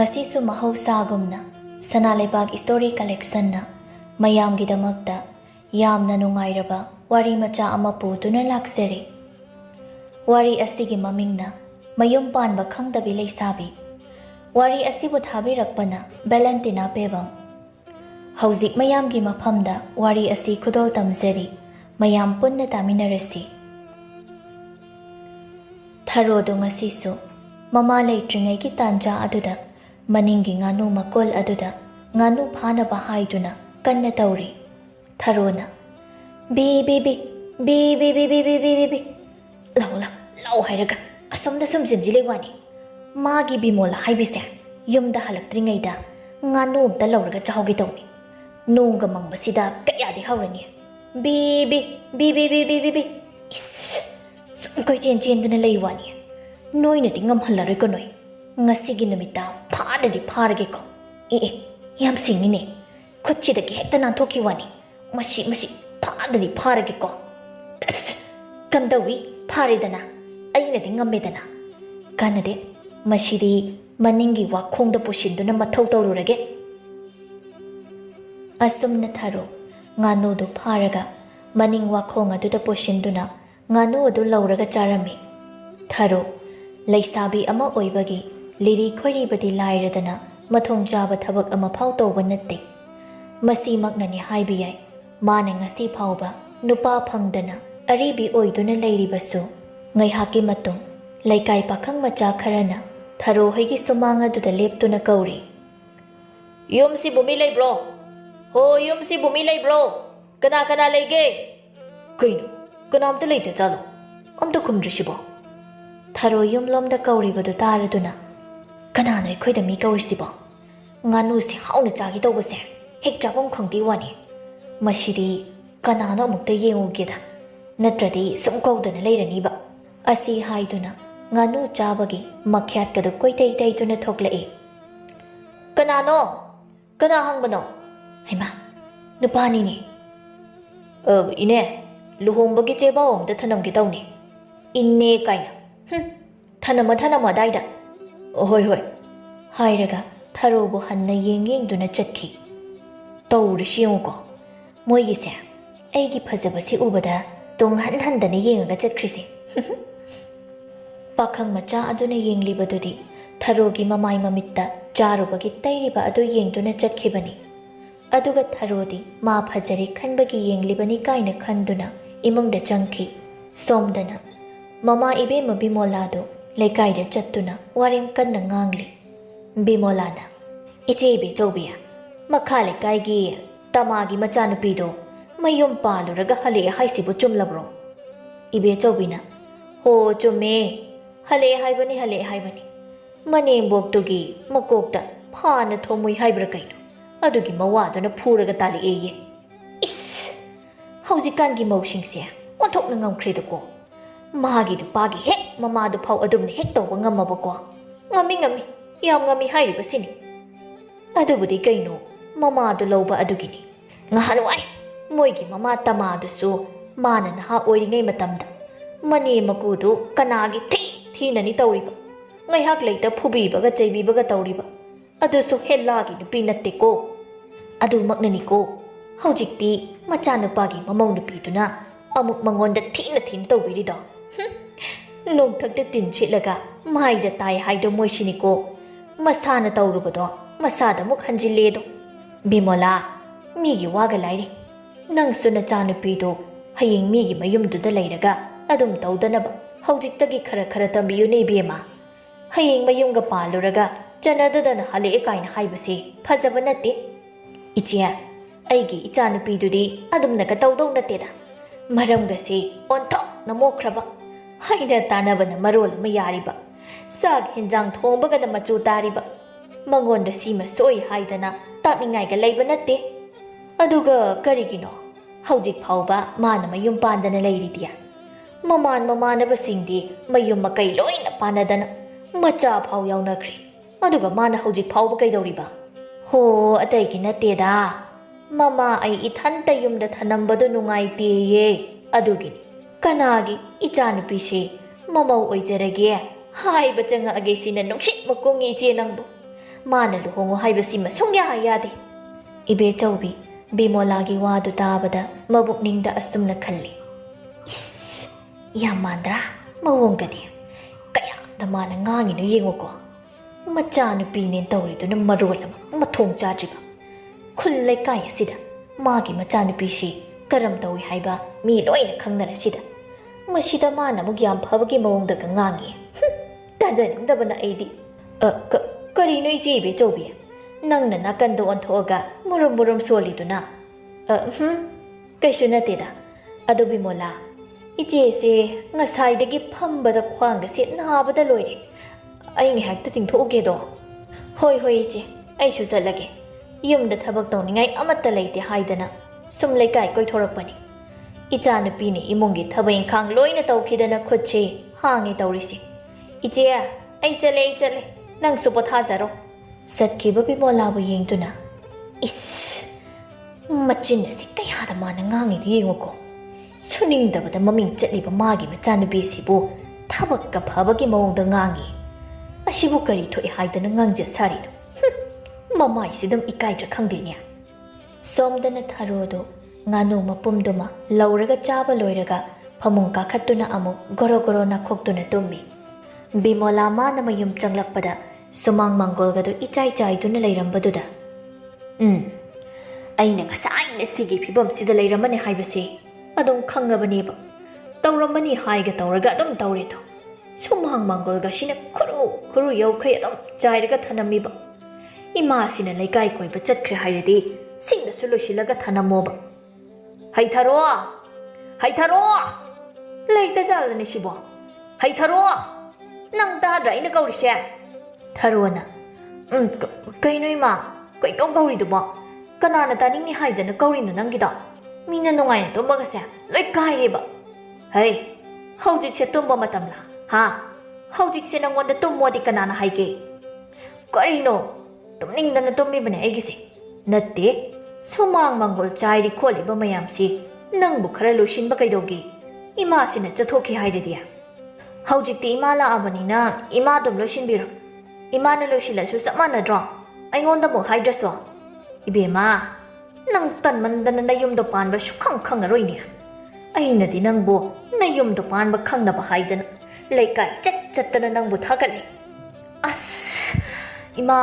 Ngasisu mahausaagumna Sanalibag Story Collection-na mayamgidamakta yamna nungairaba wari macha ama putuna laksari. Wari asigi mamingna mayum panba khangdabi leisabi. Wari asibu thabirakpana Valentina Pebam. Hauzik mayamgi maphamda wari asi khudol tamzari mayam punna taminarasi. Tharodo ngasisu mama leitringai tanja aduda maningi nganu makol aduda nganu phana bahaiduna kanna tauri. Tharona bi bi bi bi bi bi bi bi bi bi lau hairaga asomda sumjinjile wani magi bimola haibise yumda halaktringaida nganu umta lauraga chahaugi tawni nunga mangbasida kayadi haurani bi bi bi bi bi bi bi bi is sum koi chen chen dana lei wani noi na tingam halare ko noi ngasigi namita phadadi pharage ko yam singni ne khuchi da hekta nan thoki wani masi phadadi pharage ko kamdawi pharidana aina dingam medana kanade masidi maningi wa khongda pushinduna mathau tawrurage asumna tharo nganu du pharaga maning wa khong adu da pushinduna nganu adu lauraga charami tharo leisabi ama oibagi liri khoribadi lairadana mathong jaba thabak ama phau tawba natte masi maknani haibiyai mana ngasi phauba nupa phangdana aribi oiduna leiribasu ngai haki matung laikai pakhang macha kharana tharo hoigi sumanga duda leptuna kauri yumsi bumi leibro ho yumsi bumi leibro kana leige kaino kanamta leite chalo amta khumdrisibo tharo yumlomda kauri badu taraduna kanano ikhoida mi kaurisibo nganu si hauna chagi tawbase hek jabom khangdi wani masidi kanano mukta yengugeda natradi sum kaudana leirani ba asi haiduna nganu chabagi makhyat kadu koitai tai tuna thoklai kanano kana hangbano haima nupani ni ine luhombagi cheba omda thanamgi tawni inne kaina thanama daida hoi hairaga tharobu hanna yengduna chatki tawrisi yongo moigise aigi phajabasi ubada tung handana yengaga chatkrisi pakhang macha aduna yenglibadudi tharogi mamai mamitta charubagi tairiba adu yengduna chatkibani aduga tharodi ma phajari khanbagi yenglibani kaina khanduna imungda changki somdana mama ibe mabimolado leikaida chattuna warim kanna ngangli bimolana ichebe chaubiya makha leikaigi tamagi machanupido mayum paluraga hale haisibu chumlabro ibe chaubina ho chume hale haibani manemboktugi makokta phana thomui haibra kaino adugi mawaduna phuraga tali eye is haujikangi mawsingse onthokna ngamkhredo ko magi du pagi hek mama du phau adumni hek tawba ngamaba ko ngami yam ngami hairibasini adubudi kaino mama du lawba adugini ngahanwai moigi mama tama du su mana naha oiringai matamda mani makudu kanagi thinani tawriba ngai hak leita phubibaga cheibibaga tawriba adusu hellagi nupi natte ko adu maknani ko haujikti macha nupagi mamong nupiduna amuk mangonda thin tawbirido nong thakta tin chitlaga maida tai haido moisini ko masana tawrubado masada muk hanjilledo bimola migi waga lairi nang suna chanu pido haying migi mayumduda leiraga adum tawdanaba haujiktagi khara tambiyu ne bema haying mayumga paluraga janadadana hale ekaina haibase phajaba natte ichia aigi ichanu pidudi adum naga tawdau natteda maramgase onthok namokhraba haina tanabana marol ma yariba sag hinjang thongbaga na machu tariba mangonda sima soi haidana takningai ga leiba natte aduga karigino haujik phauba mana mayum pandana leiridia mamana basingdi mayum makai loina panadana macha phau yaunakri aduga mana haujik phauba kaidoriba ho atai gi natteda mama ai ithanta yumda thanambadu nungaite ye adugini kanagi ichanupi mamau oijarage haiba changa age sina nungsit makongi che nangbu ꯃꯥꯅ ꯂꯨꯍꯣꯡꯉꯣ ꯍꯥꯏꯕꯁꯤꯃ ꯁꯨꯡꯌꯥ ꯌꯥꯗꯦ ꯏꯕꯦꯆꯧꯕꯤ ꯕꯤꯃꯣꯂꯥꯒꯤ ꯋꯥꯗꯨ ꯇꯥꯕꯗ ꯃꯕꯨꯛꯅꯤꯡꯗ ꯑꯁꯨꯝꯅ ꯈꯜꯂꯤ ꯏꯁ ꯌꯥꯝ ꯃꯥꯟꯗ꯭ꯔꯥ ꯃꯑꯣꯡꯒꯗꯤ ꯀꯌꯥꯗ ꯃꯥꯅ ꯉꯥꯡꯉꯤꯅꯣ ꯌꯦꯡꯉꯨꯀꯣ ꯃꯆꯥꯅꯨꯄꯤꯅꯦ ꯇꯧꯔꯤꯗꯨꯅ ꯃꯔꯣꯜ ꯑꯃ ꯃꯊꯣꯡ ꯆꯥꯗ꯭ꯔꯤꯕ ꯈꯨꯜ ꯂꯩꯀꯥꯏ ꯑꯁꯤꯗ ꯃꯥꯒꯤ ꯃꯆꯥꯅꯨꯄꯤꯁꯤ ꯀꯔꯝ ꯇꯧꯏ ꯍꯥꯏꯕ ꯃꯤ ꯂꯣꯏꯅ ꯈꯪꯅꯔꯁꯤꯗ ꯃꯁꯤꯗ ꯃꯥꯅ ꯑꯃꯨꯛ ꯌꯥꯝ ꯐꯕꯒꯤ ꯃꯑꯣꯡꯗꯒ ꯉꯥꯡꯉꯤ ꯇꯥꯖꯅꯤꯡꯗꯕꯅ ꯑꯩꯗꯤ ꯀꯔꯤꯅꯣ ꯏꯆꯦ ꯏꯕꯦꯆꯧꯕꯤ ꯅꯪꯅ ꯅꯥꯀꯟꯗ ꯑꯣꯟꯊꯣꯛꯑꯒ ꯃꯨꯔꯨꯝ ꯃꯨꯔꯨꯝ ꯁꯣꯜꯂꯤꯗꯨꯅ ꯀꯩꯁꯨ ꯅꯠꯇꯦꯗ ꯑꯗꯨ ꯕꯤꯃꯣꯂꯥ ꯏꯆꯦꯁꯦ ꯉꯁꯥꯏꯗꯒꯤ ꯐꯝꯕꯗ ꯈ꯭ꯋꯥꯡꯒꯁꯦ ꯅꯥꯕꯗ ꯂꯣꯏꯔꯦ ꯑꯩ ꯉꯥꯏꯍꯥꯛꯇ ꯇꯤꯡꯊꯣꯛꯎꯒꯦꯗꯣ ꯍꯣꯏ ꯍꯣꯏ ꯏꯆꯦ ꯑꯩꯁꯨ ꯆꯠꯂꯒꯦ ꯌꯨꯝꯗ ꯊꯕꯛ ꯇꯧꯅꯤꯡꯉꯥꯏ ꯑꯃꯠꯇ ꯂꯩꯇꯦ ꯍꯥꯏꯗꯅ ꯁꯨꯝ ꯂꯩꯀꯥꯏ ꯀꯣꯏꯊꯣꯔꯛꯄꯅꯤ ꯏꯆꯥꯅꯨꯄꯤꯅ ꯏꯃꯨꯡꯒꯤ ꯊꯕꯛ ꯏꯪꯈꯥꯡ ꯂꯣꯏꯅ ꯇꯧꯈꯤꯗꯅ ꯈꯨꯠꯁꯦ ꯍꯥꯡꯉꯦ ꯇꯧꯔꯤꯁꯦ ꯏꯆꯦ ꯑꯩ ꯆꯠꯂꯦ ꯅꯪꯁꯨ ꯄꯣꯊꯥꯖꯔꯣ ꯆꯠꯈꯤꯕ ꯕꯤꯃꯣꯂꯥꯕꯨ ꯌꯦꯡꯗꯨꯅ ꯏꯁ ꯃꯆꯤꯟ ꯑꯁꯤ ꯀꯌꯥꯗ ꯃꯥꯅ ꯉꯥꯡꯉꯤꯗꯣ ꯌꯦꯡꯉꯨꯀꯣ ꯁꯨꯅꯤꯡꯗꯕꯗ ꯃꯃꯤꯡ ꯆꯠꯂꯤꯕ ꯃꯥꯒꯤ ꯃꯆꯥꯅꯨꯄꯤ ꯑꯁꯤꯕꯨ ꯊꯕꯛꯀ ꯐꯕꯒꯤ ꯃꯑꯣꯡꯗ ꯉꯥꯡꯉꯤ ꯑꯁꯤꯕꯨ ꯀꯔꯤ ꯊꯣꯛꯏ ꯍꯥꯏꯗꯅ ꯉꯥꯡꯖ ꯁꯥꯔꯤꯅꯣ ꯃꯃꯥꯏꯁꯤꯗꯪ ꯏꯀꯥꯏꯗ꯭ꯔꯥ ꯈꯪꯗꯦꯅꯦ ꯁꯣꯝꯗꯅ ꯊꯔꯣꯗꯣ ꯉꯥꯅꯨ ꯃꯄꯨꯝꯗꯨꯃ ꯂꯧꯔꯒ ꯆꯥꯕ ꯂꯣꯏꯔꯒ ꯐꯃꯨꯡ ꯀꯥꯈꯠꯇꯨꯅ ꯑꯃꯨꯛ ꯒꯣꯔꯣ ꯒꯣꯔꯣ ꯅꯥꯈꯣꯛꯇꯨꯅ ꯇꯨꯝꯃꯤ ꯕꯤꯃꯣꯂꯥ ꯃꯥꯅ ꯃꯌꯨꯝ ꯆꯪꯂꯛꯄꯗ ꯁꯨꯃꯥꯡ ꯃꯥꯡꯒꯣꯜꯒꯗꯨ ꯏꯆꯥꯏ ꯆꯥꯏꯗꯨꯅ ꯂꯩꯔꯝꯕꯗꯨꯗ ꯑꯩꯅ ꯉꯁꯥꯏꯅ ꯁꯤꯒꯤ ꯐꯤꯕꯝꯁꯤꯗ ꯂꯩꯔꯝꯃꯅꯤ ꯍꯥꯏꯕꯁꯦ ꯑꯗꯨꯝ ꯈꯪꯉꯕꯅꯦꯕ ꯇꯧꯔꯝꯃꯅꯤ ꯍꯥꯏꯒ ꯇꯧꯔꯒ ꯑꯗꯨꯝ ꯇꯧꯔꯦꯗꯣ ꯁꯨꯃꯥꯡ ꯃꯥꯡꯒꯣꯜꯒꯁꯤꯅ ꯈꯨꯔꯨ ꯌꯧꯈꯩ ꯑꯗꯨꯝ ꯆꯥꯏꯔꯒ ꯊꯅꯝꯃꯤꯕ ꯏꯃꯥꯁꯤꯅ ꯂꯩꯀꯥꯏ ꯀꯣꯏꯕ ꯆꯠꯈ꯭ꯔꯦ ꯍꯥꯏꯔꯗꯤ ꯁꯤꯡꯗꯁꯨ ꯂꯣꯏꯁꯤꯜꯂꯒ ꯊꯅꯝꯃꯣꯕ ꯍꯩꯊꯔꯣ ꯂꯩꯇ ꯖꯥꯠꯂꯅꯦ ꯁꯤꯕꯣ ꯍꯩꯊꯔꯣ ꯅꯪ ꯇꯥꯗ꯭ꯔꯥ ꯑꯩꯅ ꯀꯧꯔꯤꯁꯦ ꯊꯔꯣꯅ ꯀꯩꯅꯣ ꯏꯃꯥ ꯀꯩꯀꯧ ꯀꯧꯔꯤꯗꯨꯕꯣ ꯀꯅꯥꯅ ꯇꯥꯅꯤꯡꯅꯤ ꯍꯥꯏꯗꯅ ꯀꯧꯔꯤꯅꯣ ꯅꯪꯒꯤꯗꯣ ꯃꯤꯅ ꯅꯨꯡꯉꯥꯏꯅ ꯇꯨꯝꯃꯒꯁꯦ ꯂꯣꯏ ꯀꯥꯏꯔꯦꯕ ꯍꯩ ꯍꯧꯖꯤꯛꯁꯦ ꯇꯨꯝꯕ ꯃꯇꯝꯂꯥ ꯍꯧꯖꯤꯛꯁꯦ ꯅꯪꯉꯣꯟꯗ ꯇꯨꯝꯃꯣꯗꯤ ꯀꯅꯥꯅ ꯍꯥꯏꯒꯦ ꯀꯔꯤꯅꯣ ꯇꯨꯝꯅꯤꯡꯗꯅ ꯇꯨꯝꯃꯤꯕꯅꯦ ꯑꯩꯒꯤꯁꯦ ꯅꯠꯇꯦ ꯁꯨꯃꯥꯡ ꯃꯥꯡꯒꯣꯜ ꯆꯥꯏꯔꯤ ꯈꯣꯠꯂꯤꯕ ꯃꯌꯥꯝꯁꯤ ꯅꯪꯕꯨ ꯈꯔ ꯂꯣꯏꯁꯤꯟꯕ ꯀꯩꯗꯧꯒꯦ ꯏꯃꯥꯁꯤꯅ ꯆꯠꯊꯣꯛꯈꯤ ꯍꯥꯏꯔꯗꯤ ꯍꯧꯖꯤꯛꯇꯤ ꯏꯃꯥ ꯂꯥꯛꯑꯕꯅꯤꯅ ꯏꯃꯥ ꯑꯗꯨꯝ ꯂꯣꯏꯁꯤꯟꯕꯤꯔꯣ ꯏꯃꯥꯅ ꯂꯣꯏꯁꯤꯜꯂꯁꯨ ꯆꯞ ꯃꯥꯟꯅꯗ꯭ꯔꯣ ꯑꯩꯉꯣꯟꯗ ꯑꯃꯨꯛ ꯍꯥꯏꯗ꯭ꯔꯁꯨ ꯏꯕꯦꯝꯃ ꯅꯪ ꯇꯟꯃꯟꯗꯅ ꯅꯌꯨꯝꯗꯣ ꯄꯥꯟꯕ ꯁꯨꯈꯪ ꯈꯪꯉꯔꯣꯏꯅꯦ ꯑꯩꯅꯗꯤ ꯅꯪꯕꯨ ꯅꯌꯨꯝꯗꯣ ꯄꯥꯟꯕ ꯈꯪꯅꯕ ꯍꯥꯏꯗꯅ ꯂꯩꯀꯥꯏ ꯆꯠꯇꯅ ꯅꯪꯕꯨ ꯊꯥꯒꯠꯂꯤ ꯑꯁ ꯏꯃꯥ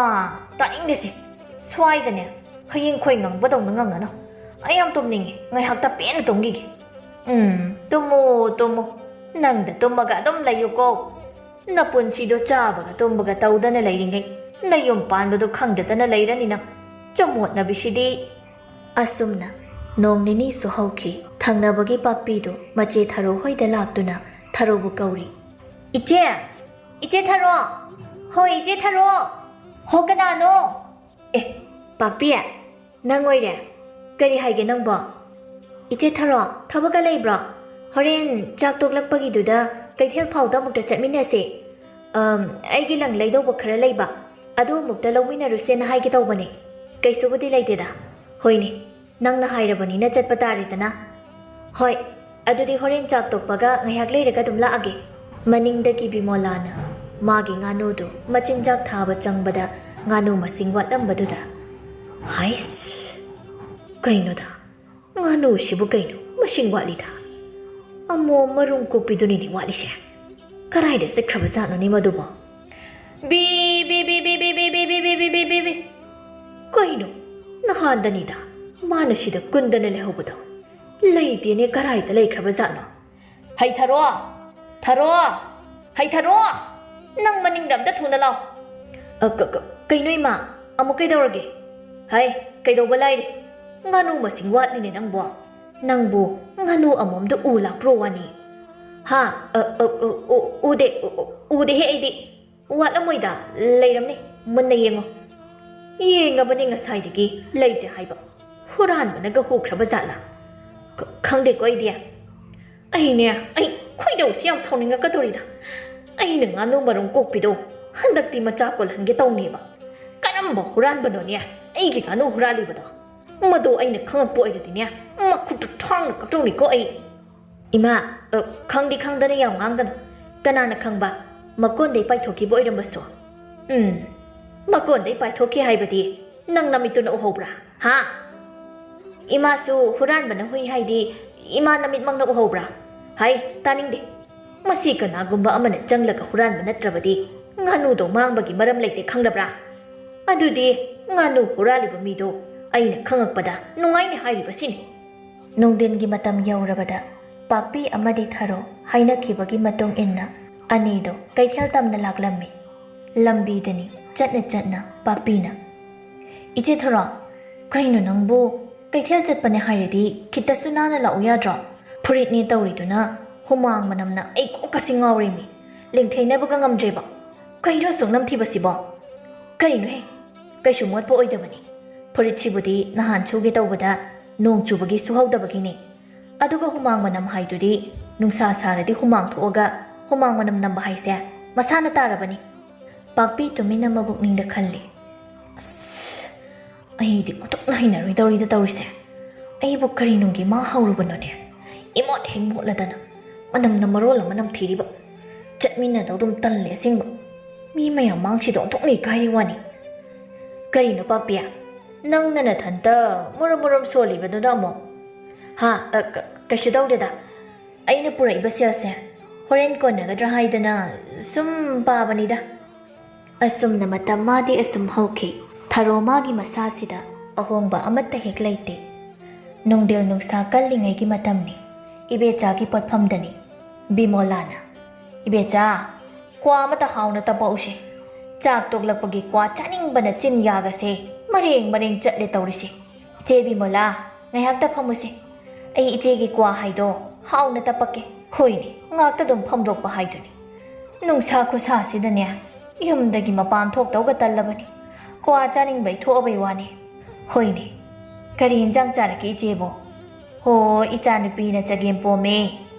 ꯇꯥꯅꯤꯡꯗꯦꯁꯦ ꯁ꯭ꯋꯥꯏꯗꯅꯦ ꯍꯌꯦꯡ ꯈꯣꯏ ꯉꯪꯕꯗꯧꯅ ꯉꯪꯉꯅꯨ ꯑꯩ ꯌꯥꯝ ꯇꯨꯝꯅꯤꯡꯉꯦ ꯉꯥꯏꯍꯥꯛꯇ ꯄꯦꯟꯅ ꯇꯨꯝꯈꯤꯒꯦ ꯇꯨꯝꯃꯨ ꯅꯪꯗ ꯇꯨꯝꯃꯒ ꯑꯗꯨꯝ ꯂꯩꯌꯨꯀꯣ ꯅꯄꯨꯟꯁꯤꯗꯣ ꯆꯥꯕꯒ ꯇꯨꯝꯕꯒ ꯇꯧꯗꯅ ꯂꯩꯔꯤꯉꯩ ꯅꯌꯨꯝ ꯄꯥꯟꯕꯗꯣ ꯈꯪꯗꯗꯅ ꯂꯩꯔꯅꯤ ꯅꯪ ꯆꯃꯣꯠꯅꯕꯤꯁꯤꯗꯤ ꯑꯁꯨꯝꯅ ꯅꯣꯡ ꯅꯤꯅꯤꯁꯨ ꯍꯧꯈꯤ ꯊꯪꯅꯕꯒꯤ ꯄꯥꯛꯄꯤꯗꯨ ꯃꯆꯦ ꯊꯔꯣ ꯍꯣꯏꯗ ꯂꯥꯛꯇꯨꯅ ꯊꯔꯣꯕꯨ ꯀꯧꯔꯤ ꯏꯆꯦ ꯊꯔꯣ ꯍꯣꯏ ꯏꯆꯦ ꯊꯔꯣ ꯍꯣ ꯀꯅꯥꯅꯣ ꯄꯥꯛꯄꯤ ꯅꯪ ꯑꯣꯏꯔꯦ ꯀꯔꯤ ꯍꯥꯏꯒꯦ ꯅꯪꯕꯣ ꯏꯆꯦ ꯊꯔꯣ ꯊꯕꯛꯀ ꯂꯩꯕ꯭ꯔꯣ ꯍꯣꯔꯦꯟ ꯆꯥꯛ ꯇꯣꯛꯂꯛꯄꯒꯤꯗꯨꯗ ꯀꯩꯊꯦꯜ ꯐꯥꯎꯗ ꯑꯃꯨꯛꯇ ꯆꯠꯃꯤꯟꯅꯁꯦ ꯑꯩꯒꯤ ꯂꯪ ꯂꯩꯗꯧꯕ ꯈꯔ ꯂꯩꯕ ꯑꯗꯨ ꯑꯃꯨꯛꯇ ꯂꯧꯃꯤꯟꯅꯔꯨꯁꯦꯅ ꯍꯥꯏꯒꯦ ꯇꯧꯕꯅꯦ ꯀꯩꯁꯨꯕꯨꯗꯤ ꯂꯩꯇꯦꯗ ꯍꯣꯏꯅꯦ ꯅꯪꯅ ꯍꯥꯏꯔꯕꯅꯤꯅ ꯆꯠꯄ తాꯔꯦꯗꯅ ꯍꯣꯏ ꯑꯗꯨꯗꯤ ꯍꯣꯔꯦꯟ ꯆꯥꯛ ꯇꯣꯛꯄꯒ ꯉꯥꯏꯍꯥꯛ ꯂꯩꯔꯒ ꯑꯗꯨꯝ ꯂꯥꯛꯑꯒꯦ ꯃꯅꯤꯡꯗꯒꯤ ꯕꯤꯃꯣꯂꯥꯅ ꯃꯥꯒꯤ ꯉꯥꯅꯨꯗꯨ ꯃꯆꯤꯟꯖꯥꯛ ꯊꯥꯕ ꯆꯪꯕꯗ ꯉꯥꯅꯨ ꯃꯁꯤꯡ ꯋꯥꯠꯂꯝꯕꯗꯨꯗ ꯍꯥꯏꯁ ꯀꯩꯅꯣꯗ ꯉꯥꯅꯨꯁꯤꯕꯨ ꯀꯩꯅꯣ ꯃꯁꯤꯡ ꯋꯥꯠꯂꯤꯗ ꯑꯃꯣꯝ ꯃꯔꯨꯝ ꯀꯣꯛꯄꯤꯗꯨꯅꯤꯅꯦ ꯋꯥꯠꯂꯤꯁꯦ ꯀꯔꯥꯏꯗ ꯆꯠꯈ꯭ꯔꯕꯖꯥꯠꯅꯣꯅꯦ ꯃꯗꯨꯕꯣ ꯕꯤ ꯀꯩꯅꯣ ꯅꯍꯥꯟꯗꯅꯤꯗ ꯃꯥꯅ ꯁꯤꯗ ꯀꯨꯟꯗꯅ ꯂꯩꯍꯧꯕꯗꯣ ꯂꯩꯇꯦꯅꯦ ꯀꯔꯥꯏꯗ ꯂꯩꯈ꯭ꯔꯕꯖꯥꯠꯅꯣ ꯍꯩꯊꯔꯣ ꯅꯪ ꯃꯅꯤꯡꯗ ꯑꯝꯇ ꯊꯨꯅ ꯂꯥꯛꯑꯣ ꯀꯩꯅꯣ ꯏꯃꯥ ꯑꯃꯨꯛ ꯀꯩꯗꯧꯔꯒꯦ ꯀꯩꯗꯧꯕ ꯂꯥꯏꯔꯤ ꯉꯥꯅꯨ ꯃꯁꯤꯡ ꯋꯥꯠꯂꯤꯅꯦ ꯅꯪꯕꯨ ꯉꯥꯅꯨ ꯑꯃꯣꯝꯗ ꯎ ꯂꯥꯛꯄ꯭ꯔꯣ ꯋꯥꯅꯤ ꯎꯗꯦꯍꯦ ꯑꯩꯗꯤ ꯋꯥꯠꯂꯝꯃꯣꯏꯗ ꯂꯩꯔꯝꯅꯤ ꯃꯨꯟꯅ ꯌꯦꯡꯉꯕꯅꯤ ꯉꯁꯥꯏꯗꯒꯤ ꯂꯩꯇꯦ ꯍꯥꯏꯕ ꯍꯨꯔꯥꯟꯕꯅꯒ ꯍꯨꯈ꯭ꯔꯕ ꯖꯥꯠꯂꯥ ꯈꯪꯗꯦꯀꯣ ꯑꯩ ꯈꯣꯏꯗꯧꯁꯤ ꯌꯥꯝ ꯁꯥꯎꯅꯤꯡꯉꯛꯀꯗꯧꯔꯤꯗ ꯑꯩꯅ ꯉꯥꯅු ꯃꯔꯨꯝ ꯀꯣꯛꯄꯤꯗꯣ ꯍꯟꯗꯛꯇꯤ ꯃꯆꯥ ꯀꯣꯜꯍꯟꯒꯦ ꯇꯧꯅꯦꯕ ꯀꯔꯝꯕ ꯍꯨꯔꯥꯟꯕꯅꯣꯅꯦ ꯑꯩꯒꯤ ꯉꯥꯅꯨ ꯍꯨꯔꯥꯜꯂꯤꯕꯗꯣ ꯃꯗꯣ ꯑꯩꯅ ꯈꯪꯉꯛꯄ ꯑꯣꯏꯔꯗꯤꯅꯦ ꯃꯈꯨꯠꯇꯨ ꯊꯥꯡꯅ ꯀꯛꯇꯧꯅꯤꯀꯣ ꯑꯩ ꯏꯃꯥ ꯈꯪꯗꯅ ꯌꯥꯝ ꯉꯥꯡꯒꯅꯨ ꯀꯅꯥꯅ ꯈꯪꯕ ꯃꯀꯣꯟꯗꯩ ꯄꯥꯏꯊꯣꯛꯈꯤꯕ ꯑꯣꯏꯔꯝꯕꯁꯨ ꯃꯀꯣꯟꯗꯩ ꯄꯥꯏꯊꯣꯛꯈꯤ ꯍꯥꯏꯕꯗꯤ ꯅꯪ ꯅꯃꯤꯠꯇꯨꯅ ꯎꯍꯧꯕ꯭ꯔꯥ ꯍꯥ ꯏꯃꯥꯁꯨ ꯍꯨꯔꯥꯟꯕꯅ ꯍꯨꯏ ꯍꯥꯏꯗꯤ ꯏꯃꯥ ꯅꯃꯤꯠꯃꯛꯅ ꯎꯍꯧꯕ꯭ꯔꯥ ꯍꯥꯏ ꯇꯥꯅꯤꯡꯗꯦ ꯃꯁꯤ ꯀꯅꯥꯒꯨꯝꯕ ꯑꯃꯅ ꯆꯪꯂꯒ ꯍꯨꯔꯥꯟꯕ ꯅꯠꯇ꯭ꯔꯕꯗꯤ ꯉꯥꯅꯨꯗꯣ ꯃꯥꯡꯕꯒꯤ ꯃꯔꯝ ꯂꯩꯇꯦ ꯈꯪꯗꯕ꯭ꯔꯥ ꯑꯗꯨꯗꯤ ꯉꯥꯅꯨ ꯍꯨꯔꯥꯜꯂꯤꯕ ꯃꯤꯗꯣ ꯑꯩꯅ ꯈꯪꯉꯛꯄꯗ ꯅꯨꯡꯉꯥꯏꯅ ꯍꯥꯏꯔꯤꯕꯁꯤꯅꯤ ꯅꯨꯡꯊꯤꯟꯒꯤ ꯃꯇꯝ ꯌꯧꯔꯕꯗ ꯄꯥꯛꯄꯤ ꯑꯃꯗꯤ ꯊꯔꯣ ꯍꯥꯏꯅꯈꯤꯕꯒꯤ ꯃꯇꯨꯡ ꯏꯟꯅ ꯑꯅꯤꯗꯣ ꯀꯩꯊꯦꯜ ꯇꯝꯅ ꯂꯥꯛꯂꯝꯃꯤ ꯂꯝꯕꯤꯗꯅꯤ ꯆꯠꯅ ꯆꯠꯅ ꯄꯥꯛꯄꯤꯅ ꯏꯆꯦ ꯊꯔꯣ ꯀꯩꯅꯣ ꯅꯪꯕꯨ ꯀꯩꯊꯦꯜ ꯆꯠꯄꯅꯦ ꯍꯥꯏꯔꯗꯤ ꯈꯤꯇꯁꯨ ꯅꯥꯟꯅ ꯂꯥꯛꯎ ꯌꯥꯗ꯭ꯔꯣ ꯐꯨꯔꯤꯠꯅꯦ ꯇꯧꯔꯤꯗꯨꯅ ꯍꯨꯃꯥꯡ ꯃꯅꯝꯅ ꯑꯩ ꯀꯣꯛꯀꯁꯤ ꯉꯥꯎꯔꯤꯃꯤ ꯂꯦꯡꯊꯩꯅꯕꯒ ꯉꯝꯗ꯭ꯔꯦꯕ ꯀꯩꯅꯣ ꯁꯨꯛ ꯅꯝꯊꯤꯕꯁꯤꯕꯣ ꯀꯔꯤꯅꯣꯍꯦ ꯀꯩꯁꯨ ꯃꯣꯠꯄ ꯑꯣꯏꯗꯕꯅꯤ ꯐꯨꯔꯤꯠꯁꯤꯕꯨꯗꯤ ꯅꯍꯥꯟ ꯁꯨꯒꯦ ꯇꯧꯕꯗ ꯅꯣꯡ ꯆꯨꯕꯒꯤ ꯁꯨꯍꯧꯗꯕꯒꯤꯅꯤ ꯑꯗꯨꯒ ꯍꯨꯃꯥꯡ ꯃꯅꯝ ꯍꯥꯏꯗꯨꯗꯤ ꯅꯨꯡꯁꯥ ꯁꯥꯔꯗꯤ ꯍꯨꯃꯥꯡ ꯊꯣꯛꯑꯒ ꯍꯨꯃꯥꯡ ꯃꯅꯝ ꯅꯝꯕ ꯍꯥꯏꯁꯦ ꯃꯁꯥꯅ ꯇꯥꯔꯕꯅꯤ ꯄꯥꯛꯄꯤ ꯇꯨꯃꯤꯟꯅ ꯃꯕꯨꯛꯅꯤꯡꯗ ꯈꯜꯂꯤ ꯑꯁ ꯑꯩꯗꯤ ꯑꯣꯟꯊꯣꯛꯅ ꯍꯩꯅꯔꯣꯏꯗꯧꯔꯤꯗ ꯇꯧꯔꯤꯁꯦ ꯑꯩꯕꯨ ꯀꯔꯤꯅꯨꯡꯒꯤ ꯃꯥ ꯍꯧꯔꯨꯕꯅꯣꯅꯦ ꯏꯃꯣꯠ ꯍꯦꯛ ꯃꯣꯠꯂꯗꯅ ꯃꯅꯝꯅ ꯃꯔꯣꯜ ꯑꯃ ꯅꯝꯊꯤꯔꯤꯕ ꯆꯠꯃꯤꯟꯅꯗꯧꯗꯨꯝ ꯇꯜꯂꯦ ꯑꯁꯦꯡꯕ ꯃꯤ ꯃꯌꯥꯝ ꯃꯥꯡꯁꯤꯗ ꯑꯣꯟꯊꯣꯛꯅ ꯏꯀꯥꯏꯔꯤ ꯋꯥꯅꯤ ꯀꯔꯤꯅꯣ ꯄꯥꯛꯄꯤ ꯅꯪꯅ ꯅꯊꯟꯇ ꯃꯔꯝ ꯃꯔꯝ ꯁꯣꯜꯂꯤꯕꯗꯨꯅ ꯑꯃꯨꯛ ꯍꯥ ꯀꯩꯁꯨ ꯇꯧꯗꯦꯗ ꯑꯩꯅ ꯄꯨꯔꯛꯏꯕ ꯁꯦꯜꯁꯦ ꯍꯣꯔꯦꯟ ꯀꯣꯟꯅꯒꯗ꯭ꯔꯥ ꯍꯥꯏꯗꯅ ꯁꯨꯝ ꯄꯥꯕꯅꯤꯗ ꯑꯁꯨꯝꯅ ꯃꯇꯝ ꯃꯥꯗꯤ ꯑꯁꯨꯝ ꯍꯧꯈꯤ ꯊꯔꯣ ꯃꯥꯒꯤ ꯃꯁꯥꯁꯤꯗ ꯑꯍꯣꯡꯕ ꯑꯃꯠꯇ ꯍꯦꯛ ꯂꯩꯇꯦ ꯅꯨꯡꯗꯤꯜ ꯅꯨꯡꯁꯥ ꯀꯜꯂꯤꯉꯩꯒꯤ ꯃꯇꯝꯅꯤ ꯏꯕꯦꯆꯥꯒꯤ ꯄꯣꯠꯐꯝꯗꯅꯤ ꯕꯤꯃꯣꯂꯥꯅ ꯏꯕꯦꯆꯥ ꯀ꯭ꯋꯥ ꯑꯃꯇ ꯍꯥꯎꯅ ꯇꯄꯛꯎꯁꯦ ꯆꯥꯛ ꯇꯣꯛꯂꯛꯄꯒꯤ ꯀ꯭ꯋꯥ ꯆꯥꯅꯤꯡꯕꯅ ꯆꯤꯟ ꯌꯥꯒꯁꯦ ꯃꯔꯦꯡ ꯃꯔꯦꯡ ꯆꯠꯂꯦ ꯇꯧꯔꯤꯁꯦ ꯏꯆꯦ ꯕꯤꯃꯣꯂꯥ ꯉꯥꯏꯍꯥꯛꯇ ꯐꯝꯃꯨꯁꯦ ꯑꯩ ꯏꯆꯦꯒꯤ ꯀ꯭ꯋꯥ ꯍꯥꯏꯗꯣ ꯍꯥꯎꯅ ꯇꯄꯛꯀꯦ ꯍꯣꯏꯅꯦ ꯉꯥꯛꯇ ꯑꯗꯨꯝ ꯐꯝꯗꯣꯛꯄ ꯍꯥꯏꯗꯨꯅꯤ ꯅꯨꯡꯁꯥ ꯈꯨꯁꯥꯁꯤꯗꯅꯦ ꯌꯨꯝꯗꯒꯤ ꯃꯄꯥꯟ ꯊꯣꯛꯇꯧꯒ ꯇꯜꯂꯕꯅꯤ ꯀ꯭ꯋꯥ ꯆꯥꯅꯤꯡꯕꯩ ꯊꯣꯛꯑꯕꯩ ꯋꯥꯅꯤ ꯍꯣꯏꯅꯦ ꯀꯔꯤ ꯌꯦꯟꯖꯥꯡ ꯆꯥꯔꯛꯀꯦ ꯏꯆꯦꯕꯣ ꯍꯣ ꯏꯆꯥꯅꯨꯄꯤꯅ ꯆꯒꯦꯝ ꯄꯣꯝꯃꯦ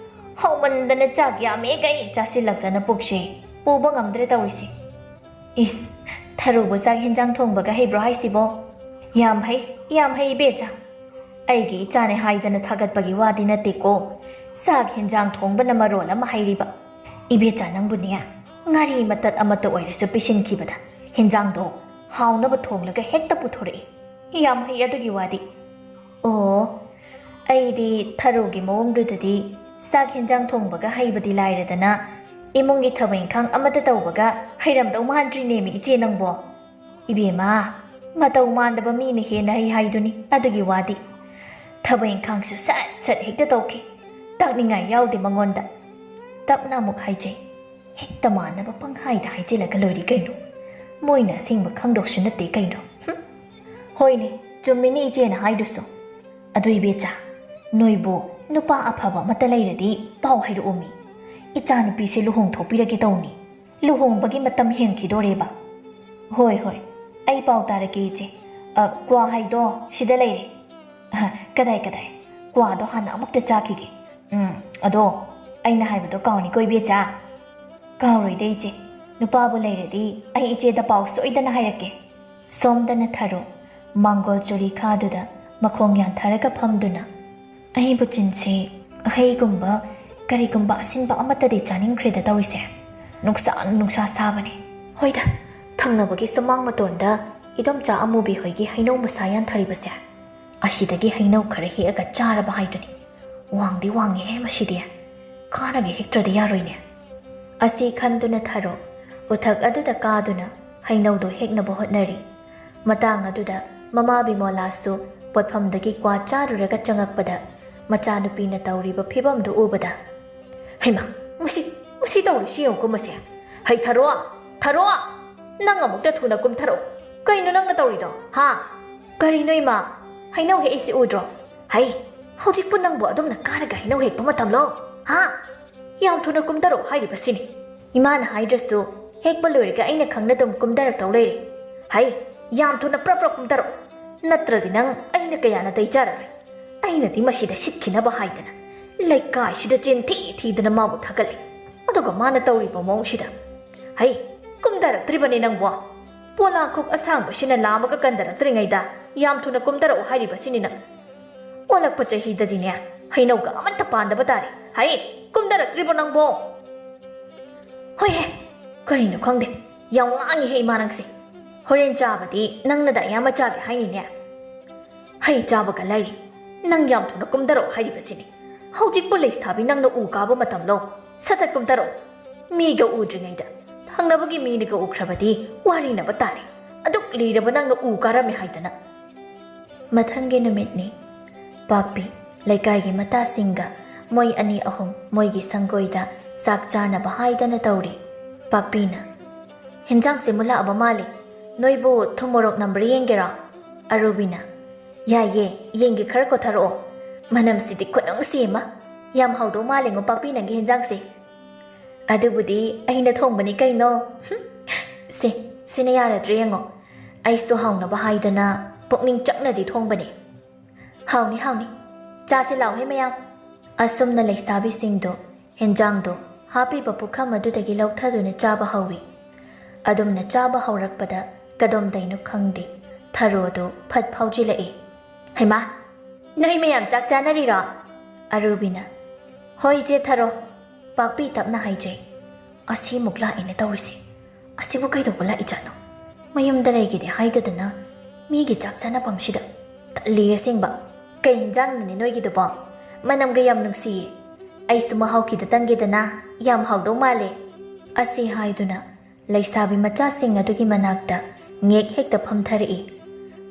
ꯍꯥꯎꯃꯟꯗꯅ ꯆꯥꯛ ꯌꯥꯝꯃꯦ ꯀꯩ ꯆꯥꯁꯤꯜꯂꯛꯇꯅ ꯄꯨꯛꯁꯦ ꯄꯨꯕ ꯉꯝꯗ꯭ꯔꯦ ꯇꯧꯔꯤꯁꯦ ꯏꯁ ꯊꯔꯨꯕ ꯆꯥꯛ ꯌꯦꯟꯖꯥꯡ ꯊꯣꯡꯕꯒ ꯍꯩꯕ꯭ꯔꯣ ꯍꯥꯏꯁꯤꯕꯣ ꯌꯥꯝ ꯍꯩ ꯏꯕꯦꯆꯥ ꯑꯩꯒꯤ ꯏꯆꯥꯅꯦ ꯍꯥꯏꯗꯅ ꯊꯥꯒꯠꯄꯒꯤ ꯋꯥꯗꯤ ꯅꯠꯇꯦꯀꯣ ꯆꯥꯛ ꯌꯦꯟꯖꯥꯡ ꯊꯣꯡꯕꯅ ꯃꯔꯣꯜ ꯑꯃ ꯍꯩꯔꯤꯕ ꯏꯕꯦꯆꯥ ꯅꯪꯕꯨꯅꯦ ꯉꯥꯔꯤ ꯃꯇꯠ ꯑꯃꯠꯇ ꯑꯣꯏꯔꯁꯨ ꯄꯤꯁꯤꯟꯈꯤꯕꯗ ꯍꯦꯟꯖꯥꯡꯗꯣ ꯍꯥꯎꯅꯕ ꯊꯣꯡꯂꯒ ꯍꯦꯛꯇ ꯄꯨꯊꯣꯔꯛꯏ ꯌꯥꯝ ꯍꯩ ꯑꯗꯨꯒꯤ ꯋꯥꯗꯤ ꯑꯣ ꯑꯩꯗꯤ ꯊꯔꯣꯒꯤ ꯃꯑꯣꯡꯗꯨꯗꯗꯤ ꯆꯥꯛ ꯌꯦꯟꯖꯥꯡ ꯊꯣꯡꯕꯒ ꯍꯩꯕꯗꯤ ꯂꯥꯏꯔꯗꯅ ꯏꯃꯨꯡꯒꯤ ꯊꯕꯛ ꯏꯪꯈꯥꯡ ꯑꯃꯠꯇ ꯇꯧꯕꯒ ꯍꯩꯔꯝꯗꯧ ꯃꯥꯟꯗ꯭ꯔꯤꯅꯦꯃꯤ ꯏꯆꯦ ꯅꯪꯕꯣ ꯏꯕꯦꯝꯃ ꯃꯇꯧ ꯃꯥꯟꯗꯕ ꯃꯤꯅ ꯍꯦꯟꯅ ꯍꯩ ꯍꯥꯏꯗꯨꯅꯤ ꯑꯗꯨꯒꯤ ꯋꯥꯗꯤ ꯊꯕꯛ ꯏꯪꯈꯥꯡꯁꯨ ꯁꯠ ꯁꯠ ꯍꯦꯛꯇ ꯇꯧꯈꯤ ꯇꯥꯛꯅꯤꯡꯉꯥꯏ ꯌꯥꯎꯗꯦ ꯃꯉꯣꯟꯗ ꯇꯞꯅ ꯑꯃꯨꯛ ꯍꯥꯏꯖꯩ ꯍꯦꯛꯇ ꯃꯥꯟꯅꯕ ꯄꯪꯍꯥꯏꯗ ꯍꯥꯏꯖꯤꯜꯂꯒ ꯂꯣꯏꯔꯤ ꯀꯩꯅꯣ ꯃꯣꯏꯅ ꯑꯁꯦꯡꯕ ꯈꯪꯗꯧꯁꯨ ꯅꯠꯇꯦ ꯀꯩꯅꯣ ꯍꯣꯏꯅꯦ ꯆꯨꯝꯃꯤꯅꯤ ꯏꯆꯦꯅ ꯍꯥꯏꯗꯨꯁꯨ ꯑꯗꯨ ꯏꯕꯦꯆꯥ ꯅꯣꯏꯕꯨ ꯅꯨꯄꯥ ꯑꯐꯕ ꯑꯃꯠꯇ ꯂꯩꯔꯗꯤ ꯄꯥꯎ ꯍꯥꯏꯔꯛꯑꯣꯃꯤ ꯏꯆꯥꯅꯨꯄꯤꯁꯦ ꯂꯨꯍꯣꯡꯊꯣꯛꯄꯤꯔꯒꯦ ꯇꯧꯅꯤ ꯂꯨꯍꯣꯡꯕꯒꯤ ꯃꯇꯝ ꯍꯦꯟꯈꯤꯗꯣꯔꯦꯕ ꯍꯣꯏ ꯑꯩ ꯄꯥꯎ ꯇꯥꯔꯛꯀꯦ ꯏꯆꯦ ꯀ꯭ꯋꯥ ꯍꯩꯗꯣ ꯁꯤꯗ ꯂꯩꯔꯦ ꯀꯗꯥꯏ ꯀ꯭ꯋꯥꯗꯣ ꯍꯥꯟꯅ ꯑꯃꯨꯛꯇ ꯆꯥꯈꯤꯒꯦ ꯑꯗꯣ ꯑꯩꯅ ꯍꯥꯏꯕꯗꯣ ꯀꯥꯎꯅꯤꯀꯣ ꯏꯕꯦꯆꯥ ꯀꯥꯎꯔꯣꯏꯗ ꯏꯆꯦ ꯅꯨꯄꯥꯕꯨ ꯂꯩꯔꯗꯤ ꯑꯩ ꯏꯆꯦꯗ ꯄꯥꯎ ꯁꯣꯏꯗꯅ ꯍꯥꯏꯔꯛꯀꯦ ꯁꯣꯝꯗꯅ ꯊꯔꯣ ꯃꯥꯡꯒꯣꯜ ꯆꯨꯔꯤꯈꯥꯗꯨꯗ ꯃꯈꯣꯡ ꯌꯥꯟꯊꯔꯒ ꯐꯝꯗꯨꯅ ꯑꯩꯕꯨ ꯆꯤꯟꯁꯤ ꯍꯩꯒꯨꯝꯕ ꯀꯔꯤꯒꯨꯝꯕ ꯑꯁꯤꯟꯕ ꯑꯃꯠꯇꯗꯤ ꯆꯥꯅꯤꯡꯈ꯭ꯔꯦꯗ ꯇꯧꯔꯤꯁꯦ ꯅꯨꯡꯁꯥ ꯁꯥꯕꯅꯦ ꯍꯣꯏꯗ ꯊꯪꯅꯕꯒꯤ ꯁꯨꯃꯥꯡ ꯃꯇꯣꯟꯗ ꯏꯗꯣꯝꯆꯥ ꯑꯃꯨꯕꯤ ꯍꯣꯏꯒꯤ ꯍꯩꯅꯧ ꯃꯁꯥ ꯌꯥꯟꯊꯔꯤꯕꯁꯦ ꯑꯁꯤꯗꯒꯤ ꯍꯩꯅꯧ ꯈꯔ ꯍꯦꯛꯑꯒ ꯆꯥꯔꯕ ꯍꯥꯏꯗꯨꯅꯤ ꯋꯥꯡꯗꯤ ꯋꯥꯡꯉꯦꯍꯦ ꯃꯁꯤꯗꯤ ꯈꯥꯔꯒ ꯍꯦꯛꯇ꯭ꯔꯗꯤ ꯌꯥꯔꯣꯏꯅꯦ ꯑꯁꯤ ꯈꯟꯗꯨꯅ ꯊꯔꯣ ꯎꯊꯛ ꯑꯗꯨꯗ ꯀꯥꯗꯨꯅ ꯍꯩꯅꯧꯗꯣ ꯍꯦꯛꯅꯕ ꯍꯣꯠꯅꯔꯤ ꯃꯇꯥꯡ ꯑꯗꯨꯗ ꯃꯃꯥ ꯕꯤꯃꯣꯂꯥꯁꯨ ꯄꯣꯠꯐꯝꯗꯒꯤ ꯀ꯭ꯋꯥ ꯆꯥꯔꯨꯔꯒ ꯆꯪꯉꯛꯄꯗ ꯃꯆꯥꯅꯨꯄꯤꯅ ꯇꯧꯔꯤꯕ ꯐꯤꯕꯝꯗꯨ ꯎꯕꯗ ꯍꯩꯃꯥ ꯃꯁꯤ ꯇꯧꯔꯤꯁꯤ ꯌꯦꯡꯉꯨꯀꯣ ꯃꯁꯦ ꯍꯩ ꯊꯔꯣ ꯅꯪ ꯑꯃꯨꯛꯇ ꯊꯨꯅ ꯀꯨꯝꯊꯔꯛꯎ ꯀꯩꯅꯣ ꯅꯪꯅ ꯇꯧꯔꯤꯗꯣ ꯍꯥ ꯀꯔꯤꯅꯣ ꯏꯃꯥ ꯍꯩꯅꯧ ꯍꯦꯛꯏꯁꯤ ꯎꯗ꯭ꯔꯣ ꯍꯧꯖꯤꯛꯄꯨ ꯅꯪꯕꯨ ꯑꯗꯨꯝꯅ ꯀꯥꯔꯒ ꯍꯩꯅꯧ ꯍꯦꯛꯄ ꯃꯇꯝꯂꯣ ꯍꯥ ꯌꯥꯝ ꯊꯨꯅ ꯀꯨꯝꯊꯔꯛꯎ ꯍꯥꯏꯔꯤꯕꯁꯤꯅꯤ ꯏꯃꯥꯅ ꯍꯥꯏꯗ꯭ꯔꯁꯨ ꯍꯦꯛꯄ ꯂꯣꯏꯔꯒ ꯑꯩꯅ ꯈꯪꯅ ꯑꯗꯨꯝ ꯀꯨꯝꯊꯔꯛꯇꯧ ꯂꯩꯔꯦ ꯌꯥꯝ ꯊꯨꯅ ꯄ꯭ꯔꯞ ꯀꯨꯝꯊꯔꯛꯎ ꯅꯠꯇ꯭ꯔꯗꯤ ꯅꯪ ꯑꯩꯅ ꯀꯌꯥꯅ ꯇꯩꯖꯔꯔꯣꯏ ꯑꯩꯅꯗꯤ ꯃꯁꯤꯗ ꯁꯤꯠꯈꯤꯅꯕ ꯍꯥꯏꯗꯅ ꯂꯩꯀꯥꯏꯁꯤꯗ ꯊꯤꯗꯅ ꯃꯥꯕꯨ ꯊꯥꯒꯠꯂꯤ ꯑꯗꯨꯒ ꯃꯥꯅ ꯇꯧꯔꯤꯕ ꯃꯑꯣꯡꯁꯤꯗ ꯀꯨꯝꯊꯔꯛꯇ꯭ꯔꯤꯕꯅꯤ ꯅꯪꯕꯣ ꯄꯣꯂꯥꯡꯈꯣꯛ ꯑꯁꯥꯡꯕꯁꯤꯅ ꯂꯥꯝꯃꯒ ꯀꯟꯗꯔꯛꯇ꯭ꯔꯤꯉꯩꯗ ꯌꯥꯝ ꯊꯨꯅ ꯀꯨꯝꯊꯔꯛꯎ ꯍꯥꯏꯔꯤꯕꯁꯤꯅꯤ ꯅꯪ ꯑꯣꯜꯂꯛꯄ ꯆꯍꯤꯗꯗꯤꯅꯦ ꯍꯩꯅꯧꯒ ꯑꯃꯠꯇ ꯄꯥꯟꯗꯕ ꯇꯥꯔꯦ ꯀꯨꯝꯊꯔꯛꯇ꯭ꯔꯤꯕꯣ ꯅꯪꯕꯣ ꯍꯣꯏꯍꯦ ꯀꯔꯤꯅꯣ ꯈꯪꯗꯦ ꯌꯥꯝ ꯉꯥꯡꯉꯤꯍꯦ ꯏꯃꯥ ꯅꯪꯁꯦ Horen chabadi nangna da yama chabe hainine. Hai chabaga lairi. Nang yam thuna kumdaro hairi basini. Haujik po leisthabi nangna u kaba matamlo. Satat kumdaro. Miga udringaida. Hangnabagi miniga ukrabadi wari na batari. Aduk liraba nangna u karami haidana. Mathangi numitni. Pakpi laikai mata singa moi ani ahum moi gi sangoida sak chana bahaidana tauri. Pakpina. Hinjang simula abamali. Noibu thumorok number yengera. Arubina. Ya ye yengi khar ko tharo. Manam sidi khonong sima. Yam haudo malingo pakpi nangi hinjang si. Adubudi aina thongbani kaino. Sina yara driyango. Aisu hauna bahaidana pokning chakna di thongbani. Hauni. Chasi lau he mayam. Asumna leisabi singdo hinjang do happy papuka madudagi lauthaduna chaba hawi. Adumna chaba haurakpada kadom dainu khangde. Tharo do phat phaujilai. Haima, noi mayam chak chanarira. Arubina. Hoi je tharo. Pakpi tapna haijay. Asi mukla ine taurisi. Asi bu kaido bula ijano. Mayum dalay gide haidadana. Migi chak chana pamshida. Liya singba. Kay hinjang ni noi gido ba. Manam gayam nungsiye. Ay sumahau kita tanggidana. Yam haudo male. Asi haiduna. Laisabi macha singa dugi manakta. Ngek hekta pamthari.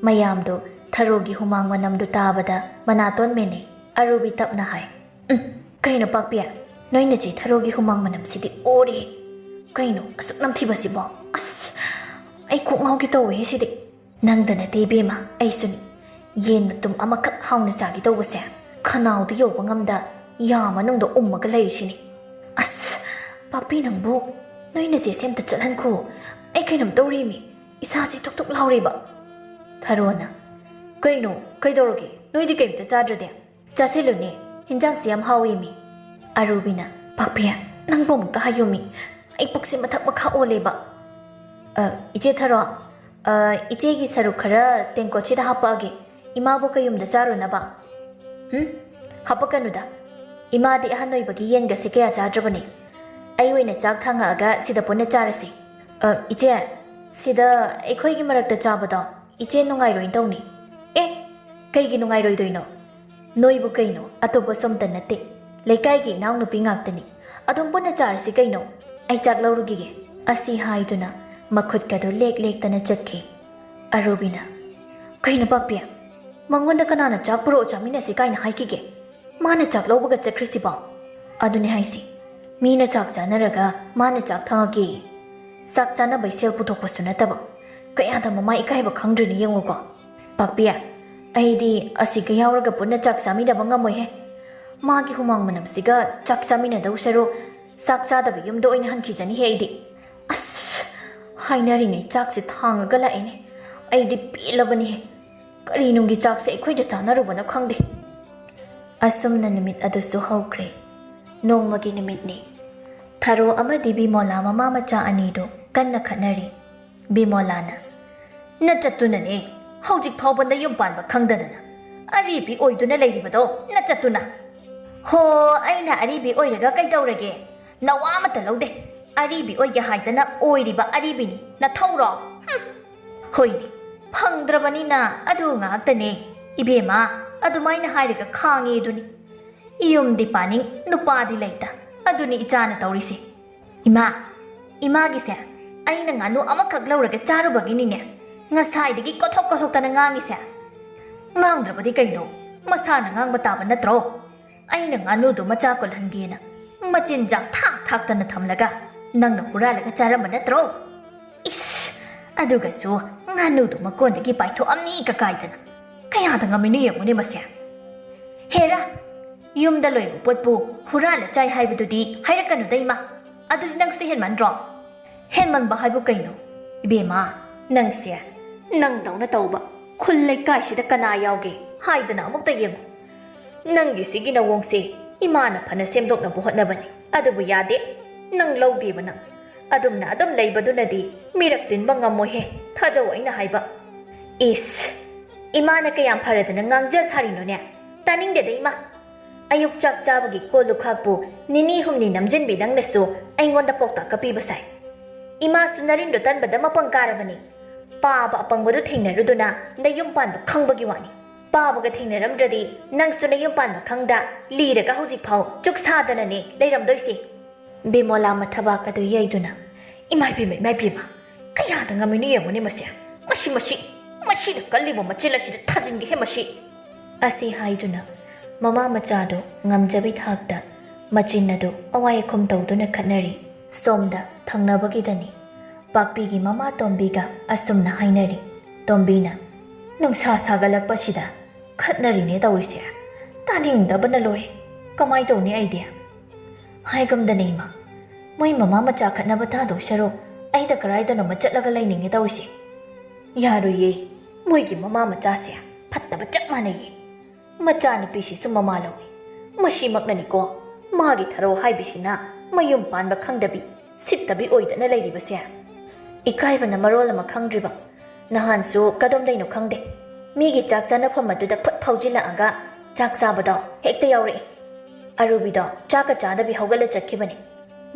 Mayam do tharogi humang manam do tabada. Manaton mene. Arubi tapna hai. Kaino pakpiya. Noi na ji tharogi humang manam sidi ori. Kaino asuk nam thiba sibo. As. Ay kuk ngau ki tawe sidi. Nangdana tebe ma. Ay suni. Yen na tum amakat haung na chagi tawa siya. Khanao di yow bangamda. Yama nung do ummaga lay sini. As. Pakpi nang bu. Noi na ji sem ta chalhan ko. Ay kainam tauri mi. Isa si tuk tuk lauri ba. Tharo na. Kaino. Kaidorogi. Noi di kaim ta chadrade. Chasilu ni. Hinjang siyam hawi mi. Arubina. Pakpiya. Nang bomuk ta hayumi. Ay puksi matak makha ole ba. Iche tharo. Iche gi saruk khara tengko chida hapa age. Ima bo kayum da charo na ba. Hapa kanu da. Ima di ahanoi bagi yen ga sikaya chadrabani. Ay wei na chak thanga aga sida puna charasi. Iche. Sida ekhoy gi marak da chabada. Iche nungai roi tawni. Kay gi nungai roi doino. Noi bu kaino. Atoba somta nate. Laikai gi naung nupi ngaktani. Adum puna charasi kaino. Ay chak laurugige. Asi haiduna. Makhut kado lek tana chakki. Arubina. Kaino pakpiya. Mangonda kanana chak puro chamina si kaina haikige. Mana chak laubaga chakrisi ba. Aduni haisi. Mina chak chanaraga mana chak thangagi. Sak chana bai sel puthok pasu nataba. Kaya da mama ikai ba khangdrini yengo ko. Pakpiya. Aidi asiga yauraga puna chak samina ba ngamoi he. Magi humang manam siga chak samina daw saro. Sak chada ba yumdo oina hankijani he aidi. As. Hainaringai chak si thangaga laine. Aidi pilabani he. Karinungi chak se ikhoida chanarubana khangde. Asumna numit adusu haukre. Nongmagi numit ni. Tharo amadi Bimola mama macha anido kanna khanari. Bimolana. Na chatuna ne. Haujik phawbanda yum panba khangdana. Aribi oiduna leiribado na chatuna. Ho aina aribi oiraga kaidawrage. Nawa amata lawde. Aribi oiga haidana oiriba aribini na thawro. Hoini. Phangdrabanina adu ngaktane. Ibema adumaina hairiga khangi duni. Iyum di paning nupadi leita. Aduni ichana tawrisi. Ima gise. Aina nganu amakak lawraga charubagini ne. Ngasaidagi kothok tana ngangi se. Ngangdrabadi kaino. Masana ngang bataba natro. Aina nganu do machakol hangena. Machinjak thak tana thamlaga. Nangna huralaga charamba natro. Ish. Aduga su nganu do makondagi paitho amni kakaidana. Kaya da ngamini yengune masya. Hera. Yumda loibu potpu hurala chai haibududi hairakanu daima. Adudi nangsu henman dro. Henman ba haibu kaino. Ibema nang siya. Nang daw na tauba. Kullay kashi da kana yauge. Haidana amukta yengo. Nangi sige na wong si. Imana pa na semdok na buhot na bani. Adubu yade. Nang lawdi ba na. Adum na adum laybado na di. Mirak din ba nga mo he. Tajaway na haiba. Is. Imana kayang parada na ngang jas harino niya. Taning deda ima. Ayuk chak chabagi ko lukhakpo. Nini humni namjin bidang naso. Ay ngonda pokta kapi basay. Ima sunarin do tan bada mapangkara bani. ꯄꯥꯕ ꯑꯄꯪꯕꯗꯨ ꯊꯦꯡꯅꯔꯨꯗꯨꯅ ꯅꯌꯨꯝ ꯄꯥꯟꯕ ꯈꯪꯕꯒꯤ ꯋꯥꯅꯤ ꯄꯥꯕꯒ ꯊꯦꯡꯅꯔꯝꯗ꯭ꯔꯗꯤ ꯅꯪꯁꯨ ꯅꯌꯨꯝ ꯄꯥꯟꯕ ꯈꯪꯗ ꯂꯤꯔꯒ ꯍꯧꯖꯤꯛ ꯐꯥꯎ ꯆꯨꯛ ꯁꯥꯗꯅꯅꯦ ꯂꯩꯔꯝꯗꯣꯏꯁꯦ ꯕꯤꯃꯣꯂꯥ ꯃꯊꯕꯥꯛ ꯑꯗꯨ ꯌꯩꯗꯨꯅ ꯏꯃꯥꯏꯕꯦꯝꯃ ꯀꯌꯥꯗ ꯉꯝꯃꯤꯅꯣ ꯌꯦꯡꯉꯨꯅꯦ ꯃꯁꯤꯗ ꯀꯜꯂꯤꯕ ꯃꯆꯤꯜ ꯑꯁꯤꯗ ꯊꯥꯖꯤꯟꯒꯦꯍꯦ ꯃꯁꯤ ꯑꯁꯤ ꯍꯥꯏꯗꯨꯅ ꯃꯃꯥ ꯃꯆꯥꯗꯨ ꯉꯝꯖꯕꯤ ꯊꯥꯛꯇ ꯃꯆꯤꯟ ꯑꯗꯨ ꯑꯋꯥꯏ ꯑꯈꯨꯝ ꯇꯧꯗꯨꯅ ꯈꯠꯅꯔꯤ ꯁꯣꯝꯗ ꯊꯪꯅꯕꯒꯤꯗꯅꯤ ꯄꯥꯛꯄꯤꯒꯤ ꯃꯃꯥ ꯇꯣꯝꯕꯤꯒ ꯑꯁꯨꯝꯅ ꯍꯥꯏꯅꯔꯤ ꯇꯣꯝꯕꯤꯅ ꯅꯨꯡꯁꯥ ꯁꯥꯒꯠꯂꯛꯄꯁꯤꯗ ꯈꯠꯅꯔꯤꯅꯦ ꯇꯧꯔꯤꯁꯦ ꯇꯥꯅꯤꯡꯗꯕꯅ ꯂꯣꯏꯔꯦ ꯀꯃꯥꯏ ꯇꯧꯅꯤ ꯑꯩꯗꯤ ꯍꯥꯏꯒꯝꯗꯅꯦ ꯏꯃꯥ ꯃꯣꯏ ꯃꯃꯥ ꯃꯆꯥ ꯈꯠꯅꯕ ꯇꯥꯗꯧ ꯁꯔꯨꯛ ꯑꯩꯗ ꯀꯔꯥꯏꯗꯅꯣꯃ ꯆꯠꯂꯒ ꯂꯩꯅꯤꯡꯉꯦ ꯇꯧꯔꯤꯁꯦ ꯌꯥꯔꯣꯏꯌꯦ ꯃꯣꯏꯒꯤ ꯃꯃꯥ ꯃꯆꯥꯁꯦ ꯐꯠꯇꯕ ꯆꯞ ꯃꯥꯟꯅꯩꯌꯦ ꯃꯆꯥꯅꯨꯄꯤꯁꯤꯁꯨ ꯃꯃꯥ ꯂꯧꯏ ꯃꯁꯤꯃꯛꯅꯅꯤꯀꯣ ꯃꯥꯒꯤ ꯊꯔꯣ ꯍꯥꯏꯕꯁꯤꯅ ꯃꯌꯨꯝ ꯄꯥꯟꯕ ꯈꯪꯗꯕꯤ ꯁꯤꯠꯇꯕꯤ ꯑꯣꯏꯗꯅ ꯂꯩꯔꯤꯕꯁꯦ ꯏꯀꯥꯏꯕꯅ ꯃꯔꯣꯜ ꯑꯃ ꯈꯪꯗ꯭ꯔꯤꯕ ꯅꯍꯥꯟꯁꯨ ꯀꯗꯣꯝꯗꯩꯅꯣ ꯈꯪꯗꯦ ꯃꯤꯒꯤ ꯆꯥꯛ ꯆꯥꯅꯐꯝ ꯑꯗꯨꯗ ꯐꯨꯠ ꯐꯥꯎꯖꯤꯜꯂꯛꯑꯒ ꯆꯥꯛ ꯆꯥꯕꯗꯣ ꯍꯦꯛꯇ ꯌꯥꯎꯔꯛꯏ ꯑꯔꯨꯕꯤꯗꯣ ꯆꯥꯛꯀ ꯆꯥꯗꯕꯤ ꯍꯧꯒꯠꯂ ꯆꯠꯈꯤꯕꯅꯤ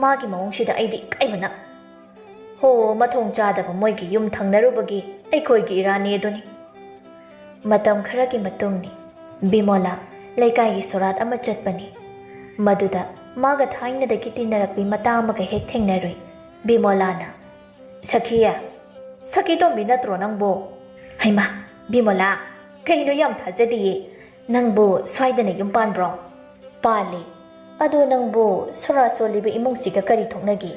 ꯃꯥꯒꯤ ꯃꯑꯣꯡꯁꯤꯗ ꯑꯩꯗꯤ ꯏꯀꯥꯏꯕꯅ ꯍꯣ ꯃꯊꯣꯡ ꯆꯥꯗꯕ ꯃꯣꯏꯒꯤ ꯌꯨꯝ ꯊꯪꯅꯔꯨꯕꯒꯤ ꯑꯩꯈꯣꯏꯒꯤ ꯏꯔꯥꯟꯅꯤ ꯑꯗꯨꯅꯤ ꯃꯇꯝ ꯈꯔꯒꯤ ꯃꯇꯨꯡꯅꯤ ꯕꯤꯃꯣꯂꯥ ꯂꯩꯀꯥꯏꯒꯤ ꯁꯣꯔꯥꯠ ꯑꯃ ꯆꯠꯄꯅꯤ ꯃꯗꯨꯗ ꯃꯥꯒ ꯊꯥꯏꯅꯗꯒꯤ ꯇꯤꯟꯅꯔꯛꯄꯤ ꯃꯇꯥ ꯑꯃꯒ ꯍꯦꯛ ꯊꯦꯡꯅꯔꯨꯏ ꯕꯤꯃꯣꯂꯥꯅ ꯁꯈꯤ ꯇꯣꯝꯕꯤ ꯅꯠꯇ꯭ꯔꯣ ꯅꯪꯕꯣ ꯍꯩꯃꯥ ꯕꯤꯃꯣꯂꯥ ꯀꯩꯅꯣ ꯌꯥꯝ ꯊꯥꯖꯗꯤꯌꯦ ꯅꯪꯕꯨ ꯁ꯭ꯋꯥꯏꯗꯅ ꯌꯨꯝ ꯄꯥꯟꯕ꯭ꯔꯣ ꯄꯥꯜꯂꯤ ꯑꯗꯣ ꯅꯪꯕꯨ ꯁꯣꯔꯥꯠ ꯁꯣꯜꯂꯤꯕ ꯏꯃꯨꯡꯁꯤꯒ ꯀꯔꯤ ꯊꯣꯛꯅꯒꯦ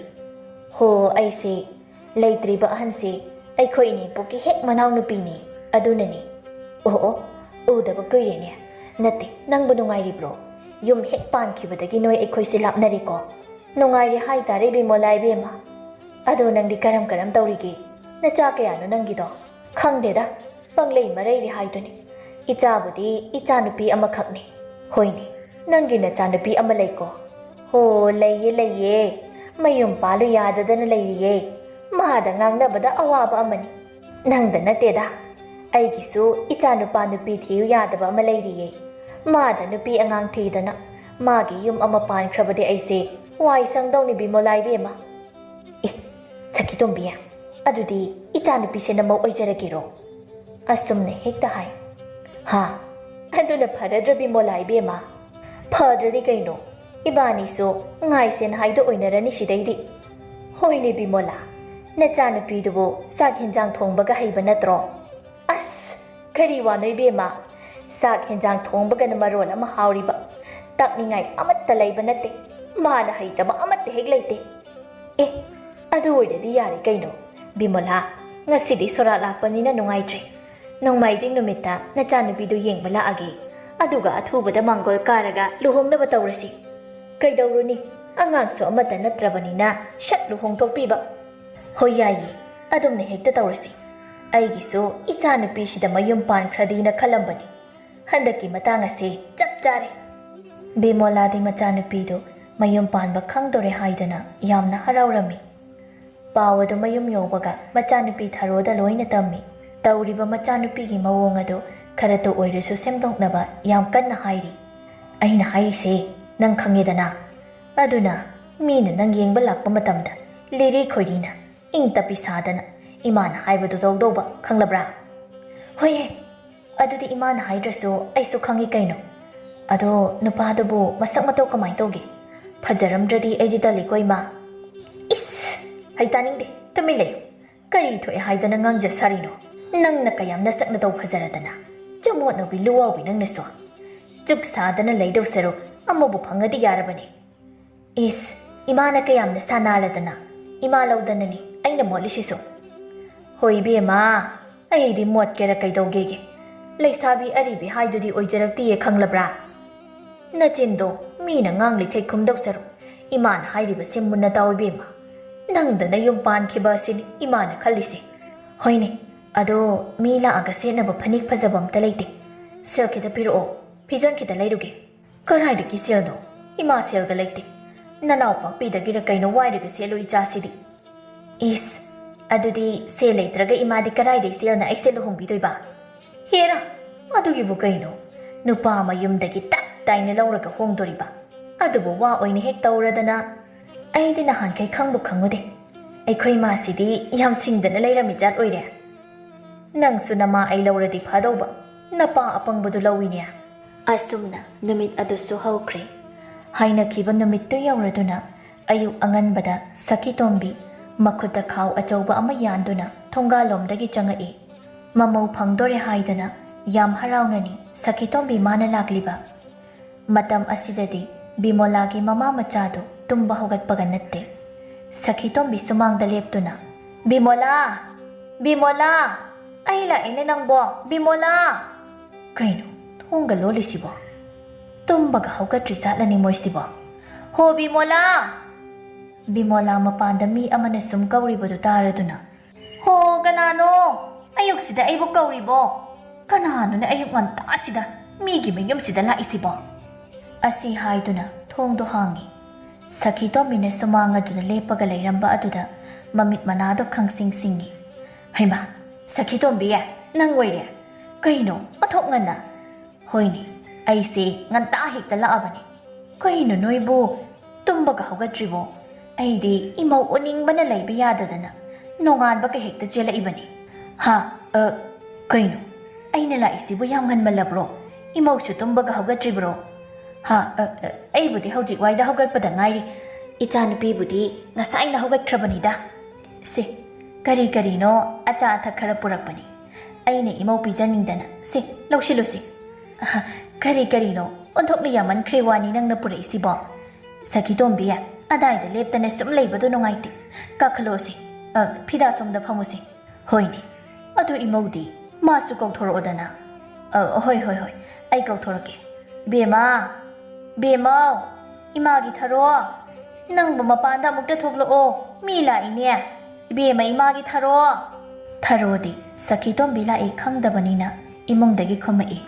ꯍꯣ ꯑꯩꯁꯦ ꯂꯩꯇ꯭ꯔꯤꯕ ꯑꯍꯟꯁꯦ ꯑꯩꯈꯣꯏ ꯏꯅꯦꯄꯣꯛꯀꯤ ꯍꯦꯛ ꯃꯅꯥꯎ ꯅꯨꯄꯤꯅꯤ ꯑꯗꯨꯅꯅꯤ ꯑꯣ ꯎꯗꯕ ꯀꯨꯏꯔꯦꯅꯦ ꯅꯠꯇꯦ ꯅꯪꯕꯨ ꯅꯨꯡꯉꯥꯏꯔꯤꯕ꯭ꯔꯣ ꯌꯨꯝ ꯍꯦꯛ ꯄꯥꯟꯈꯤꯕꯗꯒꯤ ꯅꯣꯏ ꯑꯩꯈꯣꯏꯁꯦ ꯂꯥꯞꯅꯔꯦꯀꯣ ꯅꯨꯡꯉꯥꯏꯔꯤ ꯍꯥꯏꯇꯥꯔꯦ ꯕꯤꯃꯣꯂꯥ ꯏꯕꯦꯝꯃ ꯑꯗꯣ ꯅꯪꯗꯤ ꯀꯔꯝ ꯇꯧꯔꯤꯒꯦ ꯅꯆꯥ ꯀꯌꯥꯅꯣ ꯅꯪꯒꯤꯗꯣ ꯈꯪꯗꯦꯗ ꯄꯪꯂꯩ ꯃꯔꯩꯔꯤ ꯍꯥꯏꯗꯨꯅꯤ ꯏꯆꯥꯕꯨꯗꯤ ꯏꯆꯥꯅꯨꯄꯤ ꯑꯃꯈꯛꯅꯤ ꯍꯣꯏꯅꯦ ꯅꯪꯒꯤ ꯅꯆꯥꯅꯨꯄꯤ ꯑꯃ ꯂꯩꯀꯣ ꯍꯣ ꯂꯩꯌꯦ ꯃꯌꯨꯝ ꯄꯥꯜꯂꯨ ꯌꯥꯗꯗꯅ ꯂꯩꯔꯤꯌꯦ ꯃꯥꯗ ꯉꯥꯡꯅꯕꯗ ꯑꯋꯥꯕ ꯑꯃꯅꯤ ꯅꯪꯗ ꯅꯠꯇꯦꯗ ꯑꯩꯒꯤꯁꯨ ꯏꯆꯥꯅꯨꯄꯥ ꯅꯨꯄꯤ ꯊꯤꯌꯨ ꯌꯥꯗꯕ ꯑꯃ ꯂꯩꯔꯤꯌꯦ ꯃꯥꯗ ꯅꯨꯄꯤ ꯑꯉꯥꯡ ꯊꯤꯗꯅ ꯃꯥꯒꯤ ꯌꯨꯝ ꯑꯃ ꯄꯥꯟꯈ꯭ꯔꯕꯗꯤ ꯑꯩꯁꯦ ꯋꯥꯏ ꯁꯪꯗꯧꯅꯤ ꯕꯤꯃꯣꯂꯥ ꯏꯕꯦꯝꯃ ꯁꯈꯤ ꯇꯣꯝꯕꯤ ꯑꯗꯨꯗꯤ ꯏꯆꯥꯅꯨꯄꯤꯁꯦ ꯅꯃꯧ ꯑꯣꯏꯖꯔꯒꯦꯔꯣ ꯑꯁꯨꯝꯅ ꯍꯦꯛꯇ ꯍꯥꯏ ꯍꯥ ꯑꯗꯨꯅ ꯐꯔꯗ꯭ꯔ ꯕꯤꯃꯣꯂꯥ ꯏꯕꯦꯝꯃ ꯐꯗ꯭ꯔꯗꯤ ꯀꯩꯅꯣ ꯏꯕꯥꯅꯤꯁꯨ ꯉꯥꯏꯁꯦꯟ ꯍꯥꯏꯗꯣ ꯑꯣꯏꯅꯔꯅꯤ ꯁꯤꯗꯩꯗꯤ ꯍꯣꯏꯅꯦ ꯕꯤꯃꯣꯂꯥ ꯅꯆꯥꯅꯨꯄꯤꯗꯨꯕꯨ ꯆꯥꯛ ꯍꯦꯟꯖꯥꯡ ꯊꯣꯡꯕꯒ ꯍꯩꯕ ꯅꯠꯇ꯭ꯔꯣ ꯑꯁ ꯀꯔꯤ ꯋꯥꯅꯣ ꯏꯕꯦꯝꯃ ꯆꯥꯛ ꯍꯦꯟꯖꯥꯡ ꯊꯣꯡꯕꯒꯅ ꯃꯔꯣꯜ ꯑꯃ ꯍꯥꯎꯔꯤꯕ ꯇꯥꯛꯅꯤꯡꯉꯥꯏ ꯑꯃꯠꯇ ꯂꯩꯕ ꯅꯠꯇꯦ ꯃꯥꯅ ꯍꯩꯇꯕ ꯑꯃꯠꯇ ꯍꯦꯛ ꯂꯩꯇꯦ ꯑꯗꯨ ꯑꯣꯏꯔꯗꯤ ꯌꯥꯔꯦ ꯀꯩꯅꯣ ꯕꯤꯃꯣꯂꯥ ꯉꯁꯤꯗꯤ ꯁꯣꯔꯥꯠ ꯂꯥꯛꯄꯅꯤꯅ ꯅꯨꯡꯉꯥꯏꯇ꯭ꯔꯦ ꯅꯣꯡꯃꯥꯏꯖꯤꯡ ꯅꯨꯃꯤꯠꯇ ꯅꯆꯥꯅꯨꯄꯤꯗꯨ ꯌꯦꯡꯕ ꯂꯥꯛꯑꯒꯦ ꯑꯗꯨꯒ ꯑꯊꯨꯕꯗ ꯃꯥꯡꯒꯣꯜ ꯀꯥꯔꯒ ꯂꯨꯍꯣꯡꯅꯕ ꯇꯧꯔꯁꯤ ꯀꯩꯗꯧꯔꯨꯅꯤ ꯑꯉꯥꯡꯁꯨ ꯑꯃꯠꯇ ꯅꯠꯇ꯭ꯔꯕꯅꯤꯅ ꯁꯠ ꯂꯨꯍꯣꯡꯊꯣꯛꯄꯤꯕ ꯍꯣꯏ ꯌꯥꯏꯌꯦ ꯑꯗꯨꯝꯅ ꯍꯦꯛꯇ ꯇꯧꯔꯁꯤ ꯑꯩꯒꯤꯁꯨ ꯏꯆꯥꯅꯨꯄꯤꯁꯤꯗ ꯃꯌꯨꯝ ꯄꯥꯟꯈ꯭ꯔꯗꯤꯅ ꯈꯜꯂꯝꯕꯅꯤ ꯍꯟꯗꯛꯀꯤ ꯃꯇꯥꯡ ꯑꯁꯤ ꯆꯞ ꯆꯥꯔꯦ ꯕꯤꯃꯣꯂꯥꯗꯤ ꯃꯆꯥꯅꯨꯄꯤꯗꯨ ꯃꯌꯨꯝ ꯄꯥꯟꯕ ꯈꯪꯗꯣꯔꯦ ꯍꯥꯏꯗꯅ ꯌꯥꯝꯅ ꯍꯔꯥꯎꯔꯝꯃꯤ ꯄꯥꯎ ꯑꯗꯨ ꯃꯌꯨꯝ ꯌꯧꯕꯒ ꯃꯆꯥꯅꯨꯄꯤ ꯊꯔꯣꯗ ꯂꯣꯏꯅ ꯇꯝꯃꯤ ꯇꯧꯔꯤꯕ ꯃꯆꯥꯅꯨꯄꯤꯒꯤ ꯃꯑꯣꯡ ꯑꯗꯨ ꯈꯔꯇ ꯑꯣꯏꯔꯁꯨ ꯁꯦꯝꯗꯣꯛꯅꯕ ꯌꯥꯝ ꯀꯟꯅ ꯍꯥꯏꯔꯤ ꯑꯩꯅ ꯍꯥꯏꯔꯤꯁꯦ ꯅꯪ ꯈꯪꯉꯦꯗꯅ ꯑꯗꯨꯅ ꯃꯤꯅ ꯅꯪ ꯌꯦꯡꯕ ꯂꯥꯛꯄ ꯃꯇꯝꯗ ꯂꯤꯔꯤ ꯈꯣꯏꯔꯤꯅ ꯏꯪ ꯇꯞꯄꯤ ꯁꯥꯗꯅ ꯏꯃꯥꯅ ꯍꯥꯏꯕꯗꯨ ꯇꯧꯗꯧꯕ ꯈꯪꯂꯕ꯭ꯔꯥ ꯍꯣꯏꯍꯦ ꯑꯗꯨꯗꯤ ꯏꯃꯥꯅ ꯍꯥꯏꯗ꯭ꯔꯁꯨ ꯑꯩꯁꯨ ꯈꯪꯉꯤ ꯀꯩꯅꯣ ꯑꯗꯣ ꯅꯨꯄꯥꯗꯨꯕꯨ ꯃꯁꯛ ꯃꯇꯧ ꯀꯃꯥꯏꯅ ꯇꯧꯒꯦ ꯐꯖꯔꯝꯗ꯭ꯔꯗꯤ ꯑꯩꯗꯤ ꯇꯜꯂꯤꯀꯣ ꯏꯃꯥ ꯏꯁ ꯍꯩ ꯇꯥꯅꯤꯡꯗꯦ ꯇꯨꯃꯤꯟ ꯂꯩꯌꯨ ꯀꯔꯤ ꯊꯣꯛꯑꯦ ꯍꯥꯏꯗꯅ ꯉꯥꯡꯖ ꯁꯥꯔꯤꯅꯣ ꯅꯪꯅ ꯀꯌꯥꯝ ꯅꯁꯛ ꯅꯇꯧ ꯐꯖꯔꯗꯅ ꯆꯃꯣꯠꯅꯕꯤ ꯂꯨꯋꯥꯎꯕꯤ ꯅꯪꯅꯁꯨ ꯆꯨꯛ ꯁꯥꯗꯅ ꯂꯩꯗꯧ ꯁꯔꯨꯛ ꯑꯃꯕꯨ ꯐꯪꯉꯗꯤ ꯌꯥꯔꯕꯅꯤ ꯏꯁ ꯏꯃꯥꯅ ꯀꯌꯥꯝꯅ ꯁꯥꯅꯥꯂꯗꯅ ꯏꯃꯥ ꯂꯧꯗꯅꯅꯤ ꯑꯩꯅ ꯃꯣꯠꯂꯤꯁꯤꯁꯨ ꯍꯣꯏ ꯏꯕꯦꯝꯃ ꯑꯩꯗꯤ ꯃꯣꯠꯀꯦꯔ ꯀꯩꯗꯧꯒꯦꯒꯦ ꯂꯩꯁꯥꯕꯤ ꯑꯔꯤꯕꯤ ꯍꯥꯏꯗꯨꯗꯤ ꯑꯣꯏꯖꯔꯛꯇꯤꯌꯦ ꯈꯪꯂꯕ꯭ꯔꯥ ꯅꯆꯤꯟꯗꯣ ꯃꯤꯅ ꯉꯥꯡꯂꯤꯈꯩ ꯈꯨꯝꯗꯧ ꯁꯔꯨꯛ ꯏꯃꯥꯅ ꯍꯥꯏꯔꯤꯕꯁꯦ ꯃꯨꯟꯅ ꯇꯥꯎ ꯏꯕꯦꯝꯃ ꯅꯪꯗꯅ ꯌꯨꯝ ꯄꯥꯟꯈꯤꯕ ꯑꯁꯤꯅꯤ ꯏꯃꯥꯅ ꯈꯜꯂꯤꯁꯦ ꯍꯣꯏꯅꯦ ꯑꯗꯣ ꯃꯤ ꯂꯥꯛꯑꯒ ꯁꯦꯠꯅꯕ ꯐꯅꯦꯛ ꯐꯖꯕ ꯑꯝꯇ ꯂꯩꯇꯦ ꯁꯦꯜ ꯈꯤꯇ ꯄꯤꯔꯛꯑꯣ ꯐꯤꯖꯣꯟ ꯈꯤꯇ ꯂꯩꯔꯨꯒꯦ ꯀꯔꯥꯏꯗꯒꯤ ꯁꯦꯜꯅꯣ ꯏꯃꯥ ꯁꯦꯜꯒ ꯂꯩꯇꯦ ꯅꯅꯥꯎꯄꯥꯛꯄꯤꯗꯒꯤꯔ ꯀꯩꯅꯣ ꯋꯥꯏꯔꯒ ꯁꯦꯠꯂꯨ ꯏꯆꯥꯁꯤꯗꯤ ꯏꯁ ꯑꯗꯨꯗꯤ ꯁꯦꯜ ꯂꯩꯇ꯭ꯔꯒ ꯏꯃꯥꯗꯤ ꯀꯔꯥꯏꯗꯩ ꯁꯦꯜꯅ ꯑꯩꯁꯦ ꯂꯨꯍꯣꯡꯕꯤꯗꯣꯏꯕ ꯍꯦꯔꯥ ꯑꯗꯨꯒꯤꯕꯨ ꯀꯩꯅꯣ ꯅꯨꯄꯥ ꯃꯌꯨꯝꯗꯒꯤ ꯇꯞ ꯇꯥꯏꯅ ꯂꯧꯔꯒ ꯍꯣꯡꯗꯣꯔꯤꯕ ꯑꯗꯨꯕꯨ ꯋꯥ ꯑꯣꯏꯅ ꯍꯦꯛ ꯇꯧꯔꯗꯅ ꯑꯩꯗꯤ ꯅꯍꯥꯟꯈꯩ ꯈꯪꯕꯨ ꯈꯪꯉꯨꯗꯦ ꯑꯩꯈꯣꯏ ꯃꯥꯁꯤꯗꯤ ꯌꯥꯝ ꯁꯤꯡꯗꯅ ꯂꯩꯔꯝꯃꯤ ꯖꯥꯠ ꯑꯣꯏꯔꯦ ꯅꯪꯁꯨ ꯅꯃꯥ ꯑꯩ ꯂꯧꯔꯗꯤ ꯐꯥꯗꯧꯕ ꯅꯄꯥ ꯑꯄꯪꯕꯗꯨ ꯂꯧꯏꯅꯦ ꯑꯁꯨꯝꯅ ꯅꯨꯃꯤꯠ ꯑꯗꯨꯁꯨ ꯍꯧꯈ꯭ꯔꯦ ꯍꯥꯏꯅꯈꯤꯕ ꯅꯨꯃꯤꯠꯇꯨ ꯌꯧꯔꯗꯨꯅ ꯑꯌꯨꯛ ꯑꯉꯟꯕꯗ ꯁꯈꯤꯇꯣꯝꯕꯤ ꯃꯈꯨꯠꯇ ꯈꯥꯎ ꯑꯆꯧꯕ ꯑꯃ ꯌꯥꯟꯗꯨꯅ ꯊꯣꯡꯒꯥꯜꯂꯣꯝꯗꯒꯤ ꯆꯪꯉꯛꯏ ꯃꯃꯧ ꯐꯪꯗꯣꯔꯦ ꯍꯥꯏꯗꯅ ꯌꯥꯝ ꯍꯔꯥꯎꯅꯅꯤ ꯁꯈꯤꯇꯣꯝꯕꯤ ꯃꯥꯅ ꯂꯥꯛꯂꯤꯕ ꯃꯇꯝ ꯑꯁꯤꯗꯗꯤ ꯕꯤꯃꯣꯂꯥꯒꯤ ꯃꯃꯥ ꯃꯆꯥꯗꯨ ꯇꯨꯝꯕ ꯍꯧꯒꯠꯄꯒ ꯅꯠꯇꯦ ꯁꯈꯤꯇꯣꯝꯕꯤ ꯁꯨꯃꯥꯡꯗ ꯂꯦꯞꯇꯨꯅ ꯕꯤꯃꯣꯂꯥ ꯕꯤꯃꯣꯂꯥ ꯑꯩ ꯂꯥꯛꯏꯅꯦ ꯅꯪꯕꯣ ꯕꯤꯃꯣꯂꯥ ꯀꯩꯅꯣ ꯊꯣꯡꯒ ꯂꯣꯜꯂꯤꯁꯤꯕꯣ ꯇꯨꯝꯕꯒ ꯍꯧꯒꯠꯇ꯭ꯔꯤ ꯖꯥꯠꯂꯅꯤ ꯃꯣꯏꯁꯤꯕꯣ ꯍꯣ ꯕꯤꯃꯣꯂꯥ ꯕꯤꯃꯣꯂꯥ ꯃꯄꯥꯟꯗ ꯃꯤ ꯑꯃꯅ ꯁꯨꯝ ꯀꯧꯔꯤꯕꯗꯨ ꯇꯥꯔꯗꯨꯅ ꯍꯣ ꯀꯅꯥꯅꯣ ꯑꯌꯨꯛꯁꯤꯗ ꯑꯩꯕꯨ ꯀꯧꯔꯤꯕꯣ ꯀꯅꯥꯅꯣꯅꯦ ꯑꯌꯨꯛ ꯉꯟꯇꯥꯁꯤꯗ ꯃꯤꯒꯤ ꯃꯌꯨꯝꯁꯤꯗ ꯂꯥꯛꯏꯁꯤꯕꯣ ꯑꯁꯤ ꯍꯥꯏꯗꯨꯅ ꯊꯣꯡꯗꯣ ꯍꯥꯡꯉꯤ ꯁꯈꯤꯇꯣꯝꯕꯤꯅ ꯁꯨꯃꯥꯡ ꯑꯗꯨꯗ ꯂꯦꯞꯄꯒ ꯂꯩꯔꯝꯕ ꯑꯗꯨꯗ ꯃꯃꯤꯠ ꯃꯅꯥꯗꯣ ꯈꯪꯁꯤꯡ ꯁꯤꯡꯉꯤ ꯍꯩꯃꯥ ꯁꯈꯤꯇꯣꯝꯕꯤ ꯅꯪ ꯑꯣꯏꯔꯦ ꯀꯩꯅꯣ ꯑꯊꯣꯛ ꯉꯟꯅ ꯍꯣꯏꯅꯦ ꯑꯩꯁꯦ ꯉꯟꯇꯥ ꯍꯦꯛꯇ ꯂꯥꯛꯑꯕꯅꯤ ꯀꯩꯅꯣ ꯅꯣꯏꯕꯨ ꯇꯨꯝꯕꯒ ꯍꯧꯒꯠꯇ꯭ꯔꯤꯕꯣ ꯑꯩꯗꯤ ꯏꯃꯧ ꯎꯅꯤꯡꯕꯅ ꯂꯩꯕ ꯌꯥꯗꯗꯅ ꯅꯣꯡꯉꯥꯟꯕꯒ ꯍꯦꯛꯇ ꯆꯦꯜꯂꯛꯏꯕꯅꯤ ꯍꯥ ꯀꯩꯅꯣ ꯑꯩꯅ ꯂꯥꯛꯏꯁꯤꯕꯨ ꯌꯥꯝ ꯉꯟꯃꯜꯂꯕ꯭ꯔꯣ ꯏꯃꯧꯁꯨ ꯇꯨꯝꯕꯒ ꯍꯧꯒꯠꯇ꯭ꯔꯤꯕ꯭ꯔꯣ ꯍꯥ ꯑꯩꯕꯨꯗꯤ ꯍꯧꯖꯤꯛ ꯋꯥꯏꯗ ꯍꯧꯒꯠꯄꯗ ꯉꯥꯏꯔꯤ ꯏꯆꯥꯅꯨꯄꯤꯕꯨꯗꯤ ꯉꯁꯥꯏꯅ ꯍꯧꯒꯠꯈ꯭ꯔꯕꯅꯤꯗ ꯁꯤ ꯀꯔꯤ ꯀꯔꯤꯅꯣ ꯑꯆꯥ ꯑꯊꯛ ꯈꯔ ꯄꯨꯔꯛꯄꯅꯤ ꯑꯩꯅ ꯏꯃꯧ ꯄꯤꯖꯅꯤꯡꯗꯅ ꯁꯤ ꯂꯧꯁꯤꯜꯂꯨꯁꯤ ꯀꯔꯤ ꯀꯔꯤꯅꯣ ꯑꯣꯟꯊꯣꯛꯅ ꯌꯥꯝꯃꯟꯈ꯭ꯔꯦ ꯋꯥꯅꯤ ꯅꯪꯅ ꯄꯨꯔꯛꯏꯁꯤꯕꯣ ꯁꯈꯤꯇꯣꯝꯕꯤ ꯑꯗꯥꯏꯗ ꯂꯦꯞꯇꯅ ꯁꯨꯝ ꯂꯩꯕꯗꯣ ꯅꯨꯡꯉꯥꯏꯇꯦ ꯀꯥꯈꯠꯂꯛꯑꯣꯁꯤ ꯐꯤꯗꯥ ꯁꯣꯝꯗ ꯐꯝꯃꯨꯁꯤ ꯍꯣꯏꯅꯦ ꯑꯗꯨ ꯏꯃꯧꯗꯤ ꯃꯥꯁꯨ ꯀꯧꯊꯣꯔꯛꯑꯣꯗꯅ ꯍꯣꯏ ꯍꯣꯏ ꯍꯣꯏ ꯑꯩ ꯀꯧꯊꯣꯔꯛꯀꯦ ꯕꯦꯃꯥ ꯕꯦꯃꯧ ꯏꯃꯥꯒꯤ ꯊꯔꯣ ꯅꯪꯕꯨ ꯃꯄꯥꯟꯗ ꯑꯃꯨꯛꯇ ꯊꯣꯛꯂꯛꯑꯣ ꯃꯤ ꯂꯥꯛꯏꯅꯦ ꯏꯕꯦꯝꯃ ꯏꯃꯥꯒꯤ ꯊꯔꯣ ꯊꯔꯣꯗꯤ ꯁꯈꯤꯇꯣꯝꯕꯤ ꯂꯥꯛꯏ ꯈꯪꯗꯕꯅꯤꯅ ꯏꯃꯨꯡꯗꯒꯤ ꯈꯨꯝꯃꯛꯏ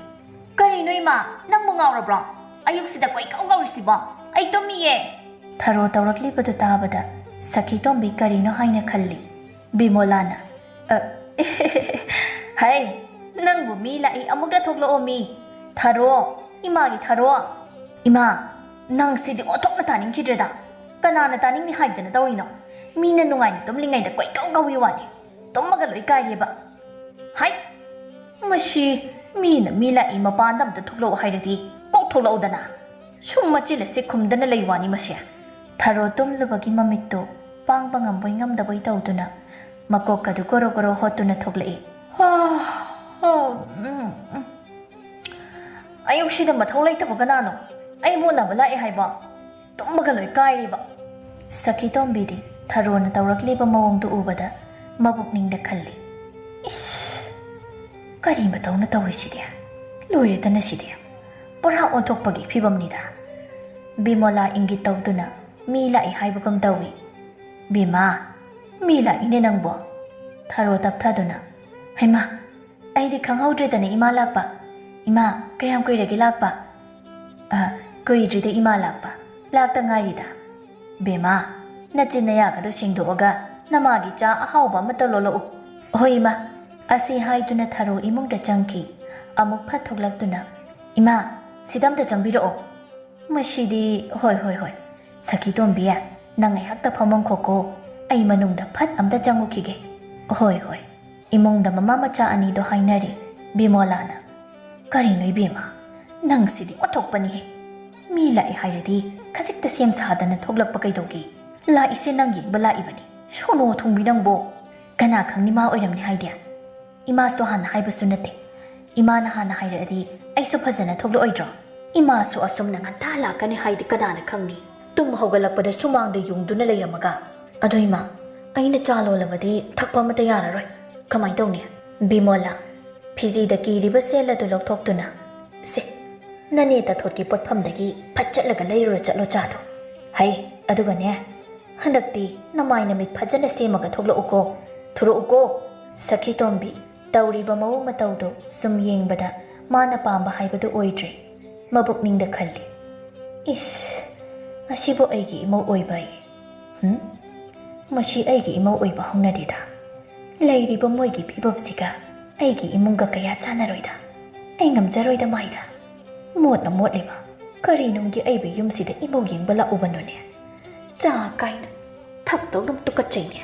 ꯀꯔꯤꯅꯣ ꯏꯃꯥ ꯅꯪꯕꯨ ꯉꯥꯎꯔꯕ꯭ꯔꯣ ꯑꯌꯨꯛꯁꯤꯗ ꯀꯣꯏꯀꯧ ꯀꯧꯔꯤꯁꯤꯕꯣ ꯑꯩ ꯇꯨꯝꯃꯤꯌꯦ ꯊꯔꯣ ꯇꯧꯔꯛꯂꯤꯕꯗꯨ ꯇꯥꯕꯗ ꯁꯈꯤꯇꯣꯝꯕꯤ ꯀꯔꯤꯅꯣ ꯍꯥꯏꯅ ꯈꯜꯂꯤ ꯕꯤꯃꯣꯂꯥꯅ ꯍꯩ ꯅꯪꯕꯨ ꯃꯤ ꯂꯥꯛꯏ ꯑꯃꯨꯛꯇ ꯊꯣꯛꯂꯛꯑꯣ ꯃꯤ ꯊꯔꯣ ꯏꯃꯥꯒꯤ ꯊꯔꯣ ꯏꯃꯥ ꯅꯪ ꯁꯤꯗꯤ ꯑꯣꯟꯊꯣꯛꯅ ꯇꯥꯅꯤꯡꯈꯤꯗ꯭ꯔꯦꯗ ꯀꯅꯥꯅ ꯇꯥꯅꯤꯡꯅꯤ ꯍꯥꯏꯗꯅ ꯇꯧꯔꯤꯅꯣ ꯃꯤꯅ ꯅꯨꯡꯉꯥꯏꯅ ꯇꯨꯝꯂꯤꯉꯩꯗ ꯀꯣꯏꯀꯧ ꯀꯧꯏ ꯋꯥꯅꯤ ꯇꯨꯝꯃꯒ ꯂꯣꯏ ꯀꯥꯏꯔꯦꯕ ꯍꯥꯏ ꯃꯁꯤ ꯃꯤꯅ ꯃꯤ ꯂꯥꯛꯏ ꯃꯄꯥꯟꯗ ꯑꯝꯇ ꯊꯣꯛꯂꯛꯑꯣ ꯍꯥꯏꯔꯗꯤ ꯀꯣꯛ ꯊꯣꯛꯂꯛꯎꯗꯅ ꯁꯨꯝ ꯃꯆꯤꯜ ꯑꯁꯤ ꯈꯨꯝꯗꯅ ꯂꯩ ꯋꯥꯅꯤ ꯃꯁꯦ ꯊꯔꯣ ꯇꯨꯝꯂꯨꯕꯒꯤ ꯃꯃꯤꯠꯇꯨ ꯄꯥꯡꯕ ꯉꯝꯕꯣꯏ ꯉꯝꯗꯕꯣꯏ ꯇꯧꯗꯨꯅ ꯃꯀꯣꯛꯀꯗꯨ ꯒꯣꯔꯣ ꯒꯣꯔꯣ ꯍꯣꯠꯇꯨꯅ ꯊꯣꯛꯂꯛꯏ ꯑꯌꯨꯛꯁꯤꯗ ꯃꯊꯧ ꯂꯩꯇꯕ ꯀꯅꯥꯅꯣ ꯑꯩꯕꯨ ꯎꯅꯕ ꯂꯥꯛꯑꯦ ꯍꯥꯏꯕ ꯇꯨꯝꯕꯒ ꯂꯣꯏ ꯀꯥꯏꯔꯤꯕ ꯁꯈꯤꯇꯣꯝꯕꯤꯗꯤ ꯊꯔꯣꯅ ꯇꯧꯔꯛꯂꯤꯕ ꯃꯑꯣꯡꯗꯨ ꯎꯕꯗ ꯃꯕꯨꯛꯅꯤꯡꯗ ꯈꯜꯂꯤ ꯏꯁ ꯀꯔꯤ ꯃꯇꯧꯅ ꯇꯧꯔꯤꯁꯤꯗꯤ ꯂꯣꯏꯔꯦꯗꯅ ꯁꯤꯗꯤ ꯄꯨꯔꯥ ꯑꯣꯟꯊꯣꯛꯄꯒꯤ ꯐꯤꯕꯝꯅꯤꯗ ꯕꯤꯃꯣꯂꯥ ꯏꯪꯒꯤꯠ ꯇꯧꯗꯨꯅ ꯃꯤ ꯂꯥꯛꯏ ꯍꯥꯏꯕꯒꯨꯝ ꯇꯧꯏ ꯕꯤꯃꯥ ꯃꯤ ꯂꯥꯛꯏꯅꯦ ꯅꯪꯕꯣ ꯊꯔꯣ ꯇꯞꯊꯗꯨꯅ ꯍꯩꯃꯥ ꯑꯩꯗꯤ ꯈꯪꯍꯧꯗ꯭ꯔꯦꯗꯅ ꯏꯃꯥ ꯂꯥꯛꯄ ꯏꯃꯥ ꯀꯌꯥꯝ ꯀꯨꯏꯔꯒꯦ ꯂꯥꯛꯄ ꯀꯨꯏꯗ꯭ꯔꯤꯗ ꯏꯃꯥ ꯂꯥꯛꯄ ꯂꯥꯛꯇ ꯉꯥꯏꯔꯤꯗ ꯕꯦꯃꯥ ꯅꯆꯤꯟ ꯅꯌꯥꯒꯗꯣ ꯁꯦꯡꯗꯣꯛꯑꯒ ꯅꯃꯥꯒꯤ ꯆꯥ ꯑꯍꯥꯎꯕ ꯑꯃꯇ ꯂꯣꯜꯂꯛꯎ ꯍꯣꯏ ꯏꯃꯥ ꯑꯁꯤ ꯍꯥꯏꯗꯨꯅ ꯊꯔꯣ ꯏꯃꯨꯡꯗ ꯆꯪꯈꯤ ꯑꯃꯨꯛ ꯐꯠ ꯊꯣꯛꯂꯛꯇꯨꯅ ꯏꯃꯥ ꯁꯤꯗꯝꯇ ꯆꯪꯕꯤꯔꯛꯑꯣ ꯃꯁꯤꯗꯤ ꯍꯣꯏ ꯍꯣꯏ ꯍꯣꯏ ꯁꯈꯤꯇꯣꯝꯕꯤ ꯅꯪ ꯉꯥꯏꯍꯥꯛꯇ ꯐꯝꯃꯝꯈꯣꯀꯣ ꯑꯩ ꯃꯅꯨꯡꯗ ꯐꯠ ꯑꯝꯇ ꯆꯪꯉꯨꯈꯤꯒꯦ ꯍꯣꯏ ꯍꯣꯏ ꯏꯃꯨꯡꯗ ꯃꯃꯥ ꯃꯆꯥ ꯑꯅꯤꯗꯣ ꯍꯥꯏꯅꯔꯤ ꯕꯤꯃꯣꯂꯥꯅ ꯀꯔꯤꯅꯣ ꯏꯕꯦꯝꯃ ꯅꯪꯁꯤꯗꯤ ꯑꯣꯟꯊꯣꯛꯄꯅꯤꯍꯦ ꯃꯤ ꯂꯥꯛꯑꯦ ꯍꯥꯏꯔꯗꯤ ꯈꯖꯤꯛꯇ ꯁꯦꯝ ꯁꯥꯗꯅ ꯊꯣꯛꯂꯛꯄ ꯀꯩꯗꯧꯒꯦ ꯂꯥꯛꯏꯁꯦ ꯅꯪ ꯌꯦꯡꯕ ꯂꯥꯛꯏꯕꯅꯤ ꯁꯣꯅꯣ ꯊꯨꯡꯕꯤ ꯅꯪꯕꯣ ꯀꯅꯥ ꯈꯪꯅꯤ ꯃꯥ ꯑꯣꯏꯔꯝꯅꯤ ꯍꯥꯏꯗꯤ ꯏꯃꯥꯁꯨ ꯍꯥꯟꯅ ꯍꯥꯏꯕꯁꯨ ꯅꯠꯇꯦ ꯏꯃꯥꯅ ꯍꯥꯟꯅ ꯍꯥꯏꯔꯛꯑꯗꯤ ꯑꯩꯁꯨ ꯐꯖꯅ ꯊꯣꯛꯂꯛꯑꯣꯏꯗ꯭ꯔꯣ ꯏꯃꯥꯁꯨ ꯑꯁꯨꯝꯅ ꯉꯟꯇꯥ ꯂꯥꯛꯀꯅꯤ ꯍꯥꯏꯗꯤ ꯀꯅꯥꯅ ꯈꯪꯅꯤ ꯇꯨꯝ ꯍꯧꯒꯠꯂꯛꯄꯗ ꯁꯨꯃꯥꯡꯗ ꯌꯨꯡꯗꯨꯅ ꯂꯩꯔꯝꯃꯒ ꯑꯗꯣ ꯏꯃꯥ ꯑꯩꯅ ꯆꯥ ꯂꯣꯜꯂꯕꯗꯤ ꯊꯛꯄ ꯑꯃꯠꯇ ꯌꯥꯔꯔꯣꯏ ꯀꯃꯥꯏ ꯇꯧꯅꯤ ꯕꯤꯃꯣꯂꯥ ꯐꯤꯖꯤꯗ ꯀꯤꯔꯤꯕ ꯁꯦꯜ ꯑꯗꯨ ꯂꯧꯊꯣꯛꯇꯨꯅ ꯁꯦ ꯅꯅꯦ ꯇꯊꯣꯠꯀꯤ ꯄꯣꯠꯐꯝꯗꯒꯤ ꯐꯠ ꯆꯠꯂꯒ ꯂꯩꯔꯨꯔ ꯆꯠꯂꯣ ꯆꯥꯗꯣ ꯍꯩ ꯑꯗꯨꯒꯅꯦ ꯍꯟꯗꯛꯇꯤ ꯅꯃꯥꯏ ꯅꯃꯤꯠ ꯐꯖꯅ ꯁꯦꯝꯃꯒ ꯊꯣꯛꯂꯛꯎꯀꯣ ꯊꯨꯔꯛꯎꯀꯣ ꯁꯈꯤꯇꯣꯝꯕꯤ ꯇꯧꯔꯤꯕ ꯃꯑꯣꯡ ꯃꯇꯧꯗꯨ ꯁꯨꯝ ꯌꯦꯡꯕꯗ ꯃꯥꯅ ꯄꯥꯝꯕ ꯍꯥꯏꯕꯗꯨ ꯑꯣꯏꯗ꯭ꯔꯦ ꯃꯕꯨꯛꯅꯤꯡꯗ ꯈꯜꯂꯤ ꯏꯁ ꯑꯁꯤꯕꯨ ꯑꯩꯒꯤ ꯏꯃꯧ ꯑꯣꯏꯕ ꯑꯩ ꯃꯁꯤ ꯑꯩꯒꯤ ꯏꯃꯧ ꯑꯣꯏꯕ ꯍꯧꯅꯗꯦꯗ ꯂꯩꯔꯤꯕ ꯃꯣꯏꯒꯤ ꯐꯤꯕꯝꯁꯤꯒ ꯑꯩꯒꯤ ꯏꯃꯨꯡꯒ ꯀꯌꯥ ꯆꯥꯟꯅꯔꯣꯏꯗ ꯑꯩ ꯉꯝꯖꯔꯣꯏꯗ ꯃꯥꯏꯗ ꯃꯣꯠꯅ ꯃꯣꯠꯂꯤꯕ ꯀꯔꯤꯅꯨꯡꯒꯤ ꯑꯩꯕꯨ ꯌꯨꯝꯁꯤꯗ ꯏꯃꯧ ꯌꯦꯡꯕ ꯂꯥꯛꯎꯕꯅꯣꯅꯦ ꯆꯥ ꯀꯥꯏꯅ ꯊꯛꯇꯧꯗꯨꯝ ꯇꯨꯀꯠꯆꯩꯅꯦ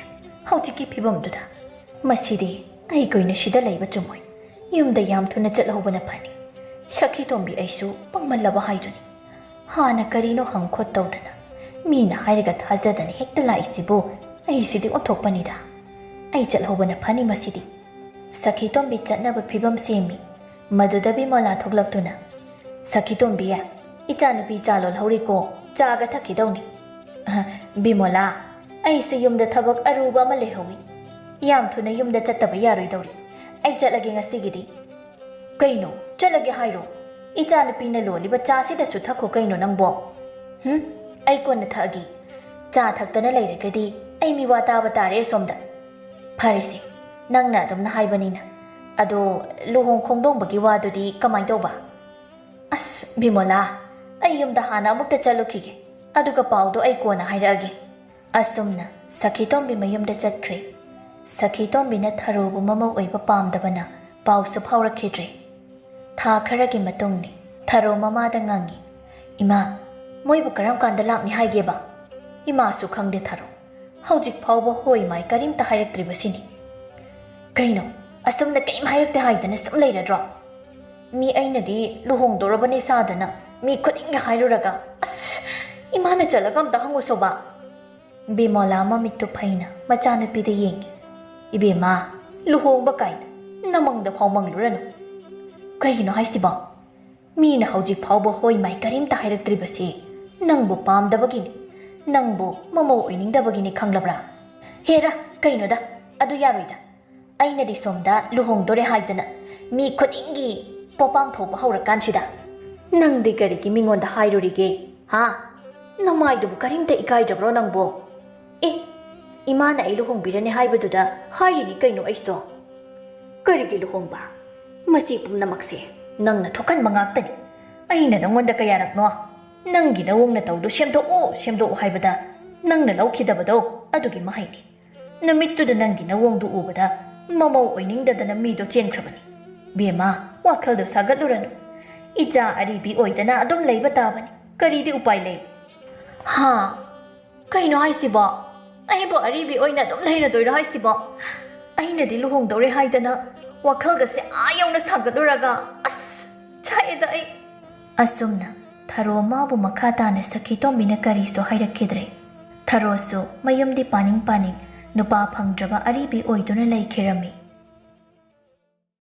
ꯍꯧꯖꯤꯛꯀꯤ ꯐꯤꯕꯝꯗꯨꯗ ꯃꯁꯤꯗꯤ ꯑꯩ ꯀꯨꯏꯅ ꯁꯤꯗ ꯂꯩꯕ ꯆꯨꯝꯃꯣꯏ ꯌꯨꯝꯗ ꯌꯥꯝ ꯊꯨꯅ ꯆꯠꯍꯧꯕꯅ ꯐꯅꯤ ꯁꯈꯤꯇꯣꯝꯕꯤ ꯑꯩꯁꯨ ꯄꯪꯃꯜꯂꯕ ꯍꯥꯏꯗꯨꯅꯤ ꯍꯥꯟꯅ ꯀꯔꯤꯅꯣ ꯍꯪꯈꯣꯠ ꯇꯧꯗꯅ ꯃꯤꯅ ꯍꯥꯏꯔꯒ ꯊꯥꯖꯗꯅ ꯍꯦꯛꯇ ꯂꯥꯛꯏꯁꯤꯕꯨ ꯑꯩꯁꯤꯗꯤ ꯑꯣꯟꯊꯣꯛꯄꯅꯤꯗ ꯑꯩ ꯆꯠꯍꯧꯕꯅ ꯐꯅꯤ ꯃꯁꯤꯗꯤ ꯁꯈꯤꯇꯣꯝꯕꯤ ꯆꯠꯅꯕ ꯐꯤꯕꯝ ꯁꯦꯝꯃꯤ ꯃꯗꯨꯗ ꯕꯤꯃꯣꯂꯥ ꯊꯣꯛꯂꯛꯇꯨꯅ ꯁꯈꯤꯇꯣꯝꯕꯤ ꯏꯆꯥꯅꯨꯄꯤ ꯆꯥ ꯂꯣꯜꯍꯧꯔꯤꯀꯣ ꯆꯥꯒ ꯊꯛꯈꯤꯗꯧꯅꯤ ꯕꯤꯃꯣꯂꯥ ꯑꯩꯁꯦ ꯌꯨꯝꯗ ꯊꯕꯛ ꯑꯔꯨꯕ ꯑꯃ ꯂꯩꯍꯧꯏ ꯌꯥꯝ ꯊꯨꯅ ꯌꯨꯝꯗ ꯆꯠꯇꯕ ꯌꯥꯔꯣꯏꯗꯧꯔꯤ ꯑꯩ ꯆꯠꯂꯒꯦ ꯉꯁꯤꯒꯤꯗꯤ ꯀꯩꯅꯣ ꯆꯠꯂꯒꯦ ꯍꯥꯏꯔꯣ ꯏꯆꯥꯅꯨꯄꯤꯅ ꯂꯣꯜꯂꯤꯕ ꯆꯥꯁꯤꯗꯁꯨ ꯊꯛꯈꯣ ꯀꯩꯅꯣ ꯅꯪꯕꯣ ꯑꯩ ꯀꯣꯟꯅ ꯊꯛꯑꯒꯦ ꯆꯥ ꯊꯛꯇꯅ ꯂꯩꯔꯒꯗꯤ ꯑꯩ ꯃꯤꯋꯥ ꯇꯥꯕ ꯇꯥꯔꯦ ꯑꯁꯣꯝꯗ ꯐꯔꯦꯁꯦ ꯅꯪꯅ ꯑꯗꯨꯝꯅ ꯍꯥꯏꯕꯅꯤꯅ ꯑꯗꯣ ꯂꯨꯍꯣꯡ ꯈꯣꯡꯗꯣꯡꯕꯒꯤ ꯋꯥꯗꯨꯗꯤ ꯀꯃꯥꯏꯅ ꯇꯧꯕ ꯑꯁ ꯕꯤꯃꯣꯂꯥ ꯑꯩ ꯌꯨꯝꯗ ꯍꯥꯟꯅ ꯑꯃꯨꯛꯇ ꯆꯠꯂꯨꯈꯤꯒꯦ ꯑꯗꯨꯒ ꯄꯥꯎꯗꯣ ꯑꯩ ꯀꯣꯟꯅ ꯍꯥꯏꯔꯛꯑꯒꯦ ꯑꯁꯨꯝꯅ ꯁꯈꯤꯇꯣꯝꯕꯤ ꯃꯌꯨꯝꯗ ꯆꯠꯈ꯭ꯔꯦ ꯁꯈꯤꯇꯣꯝꯕꯤꯅ ꯊꯔꯣꯕꯨ ꯃꯃꯧ ꯑꯣꯏꯕ ꯄꯥꯝꯗꯕꯅ ꯄꯥꯎꯁꯨ ꯐꯥꯎꯔꯛꯈꯤꯗ꯭ꯔꯦ ꯊꯥ ꯈꯔꯒꯤ ꯃꯇꯨꯡꯅꯤ ꯊꯔꯣ ꯃꯃꯥꯗ ꯉꯪꯉꯤ ꯏꯃꯥ ꯃꯣꯏꯕꯨ ꯀꯔꯝ ꯀꯥꯟꯗ ꯂꯥꯛꯅꯤ ꯍꯥꯏꯒꯦꯕ ꯏꯃꯥꯁꯨ ꯈꯪꯗꯦ ꯊꯔꯣ ꯍꯧꯖꯤꯛ ꯐꯥꯎꯕ ꯍꯣꯏ ꯃꯥꯏ ꯀꯔꯤꯝꯇ ꯍꯥꯏꯔꯛꯇ꯭ꯔꯤꯕꯁꯤꯅꯤ ꯀꯩꯅꯣ ꯑꯁꯨꯝꯅ ꯀꯔꯤꯝ ꯍꯥꯏꯔꯛꯇꯦ ꯍꯥꯏꯗꯅ ꯁꯨꯝ ꯂꯩꯔꯗ꯭ꯔꯣ ꯃꯤ ꯑꯩꯅꯗꯤ ꯂꯨꯍꯣꯡꯗꯣꯔꯕꯅꯤ ꯁꯥꯗꯅ ꯃꯤ ꯈꯨꯗꯤꯡꯒꯤ ꯍꯥꯏꯔꯨꯔꯒ ꯑꯁ ꯏꯃꯥꯅ ꯆꯠꯂꯒ ꯑꯝꯇ ꯍꯪꯉꯨꯁꯣꯕ ꯕꯤꯃꯣꯂꯥ ꯃꯃꯤꯠꯇꯨ ꯐꯩꯅ ꯃꯆꯥꯅꯨꯄꯤꯗ ꯌꯦꯡꯉꯤ ꯏꯕꯦꯝꯃ ꯂꯨꯍꯣꯡꯕ ꯀꯥꯏꯅ ꯅꯃꯪꯗ ꯐꯥꯎ ꯃꯪꯂꯨꯔꯅꯨ ꯀꯩꯒꯤꯅꯣ ꯍꯥꯏꯁꯤꯕꯣ ꯃꯤꯅ ꯍꯧꯖꯤꯛ ꯐꯥꯎꯕ ꯍꯣꯏ ꯃꯥꯏ ꯀꯔꯤꯝꯇ ꯍꯥꯏꯔꯛꯇ꯭ꯔꯤꯕꯁꯤ ꯅꯪꯕꯨ ꯄꯥꯝꯗꯕꯒꯤꯅꯤ ꯅꯪꯕꯨ ꯃꯃꯧ ꯑꯣꯏꯅꯤꯡꯗꯕꯒꯤꯅꯤ ꯈꯪꯂꯕ꯭ꯔꯥ ꯍꯦꯔꯥ ꯀꯩꯅꯣꯗ ꯑꯗꯨ ꯌꯥꯔꯣꯏꯗ ꯑꯩꯅꯗꯤ ꯁꯣꯝꯗ ꯂꯨꯍꯣꯡꯗꯣꯔꯦ ꯍꯥꯏꯗꯅ ꯃꯤ ꯈꯨꯗꯤꯡꯒꯤ ꯄꯣꯄꯥꯡ ꯊꯣꯛꯄ ꯍꯧꯔꯀꯥꯟꯁꯤꯗ ꯅꯪꯗꯤ ꯀꯔꯤꯒꯤ ꯃꯤꯉꯣꯟꯗ ꯍꯥꯏꯔꯨꯔꯤꯒꯦ ꯍꯥ ꯅꯃꯥꯏꯗꯨꯕꯨ ꯀꯔꯤꯝꯇ ꯏꯀꯥꯏꯗꯕ꯭ꯔꯣ ꯅꯪꯕꯣ ꯏꯃꯥꯅ ꯑꯩ ꯂꯨꯍꯣꯡꯕꯤꯔꯅꯤ ꯍꯥꯏꯕꯗꯨꯗ ꯍꯥꯏꯔꯤꯅꯤ ꯀꯩꯅೋ ꯑꯩꯁꯨ ꯀꯔꯤꯒꯤ ꯂꯨꯍꯣꯡꯕ ꯃꯁꯤ ꯄꯨꯝꯅꯃꯛꯁꯦ ꯅꯪꯅ ꯊꯣꯛꯍꯟꯕ ꯉꯥꯛꯇꯅꯤ ꯑꯩꯅ ꯅꯪꯉꯣꯟꯗ ꯀꯌꯥꯔꯛꯅꯣ ꯅꯪꯒꯤ ꯅꯋꯣꯡ ꯅꯇꯧꯗꯨ ꯁꯦꯝꯗꯣꯛꯎ ꯍꯥꯏꯕꯗ ꯅꯪꯅ ꯂꯧꯈꯤꯗꯕꯗꯣ ꯑꯗꯨꯒꯤ ꯃꯍꯩꯅꯤ ꯅꯨꯃꯤꯠꯇꯨꯗ ꯅꯪꯒꯤ ꯅꯋꯣꯡꯗꯨ ꯎꯕꯗ ꯃꯃꯧ ꯑꯣꯏꯅꯤꯡꯗꯗꯅ ꯃꯤꯗꯣ ꯆꯦꯟꯈ꯭ꯔꯕꯅꯤ ꯕꯦꯝꯃ ꯋꯥꯈꯜꯗꯣ ꯁꯥꯒꯠꯂꯨꯔꯅꯨ ꯏꯆꯥ ꯑꯔꯤꯕꯤ ꯑꯣꯏꯗꯅ ꯑꯗꯨꯝ ꯂꯩꯕ ꯇꯥꯕꯅꯤ ꯀꯔꯤꯗꯤ ꯎꯄꯥꯏ ꯂꯩ ꯍꯥ ꯀꯩꯅꯣ ꯍꯥꯏꯁꯤꯕꯣ ꯑꯩꯕꯨ ꯑꯔꯤꯕꯤ ꯑꯣꯏꯅ ꯑꯗꯨꯝ ꯂꯩꯔꯗꯣꯏꯔꯣ ꯍꯥꯏꯁꯤꯕꯣ ꯑꯩꯅꯗꯤ ꯂꯨꯍꯣꯡꯗꯧꯔꯦ ꯍꯥꯏꯗꯅ ꯋꯥꯈꯜꯒꯁꯦ ꯌꯧꯅ ꯁꯥꯒꯠꯂꯨꯔꯒ ꯑꯁ ꯆꯥꯛꯑꯦꯗ ꯑꯩ ꯑꯁꯨꯝꯅ ꯊꯔꯣ ꯃꯥꯕꯨ ꯃꯈꯥ ꯇꯥꯅ ꯁꯈꯤꯇꯣꯝꯕꯤꯅ ꯀꯔꯤꯁꯨ ꯍꯥꯏꯔꯛꯈꯤꯗ꯭ꯔꯦ ꯊꯔꯣꯁꯨ ꯃꯌꯨꯝꯗꯤ ꯄꯥꯅꯤꯡ ꯅꯨꯄꯥ ꯐꯪꯗ꯭ꯔꯕ ꯑꯔꯤꯕꯤ ꯑꯣꯏꯗꯨꯅ ꯂꯩꯈꯤꯔꯝꯃꯤ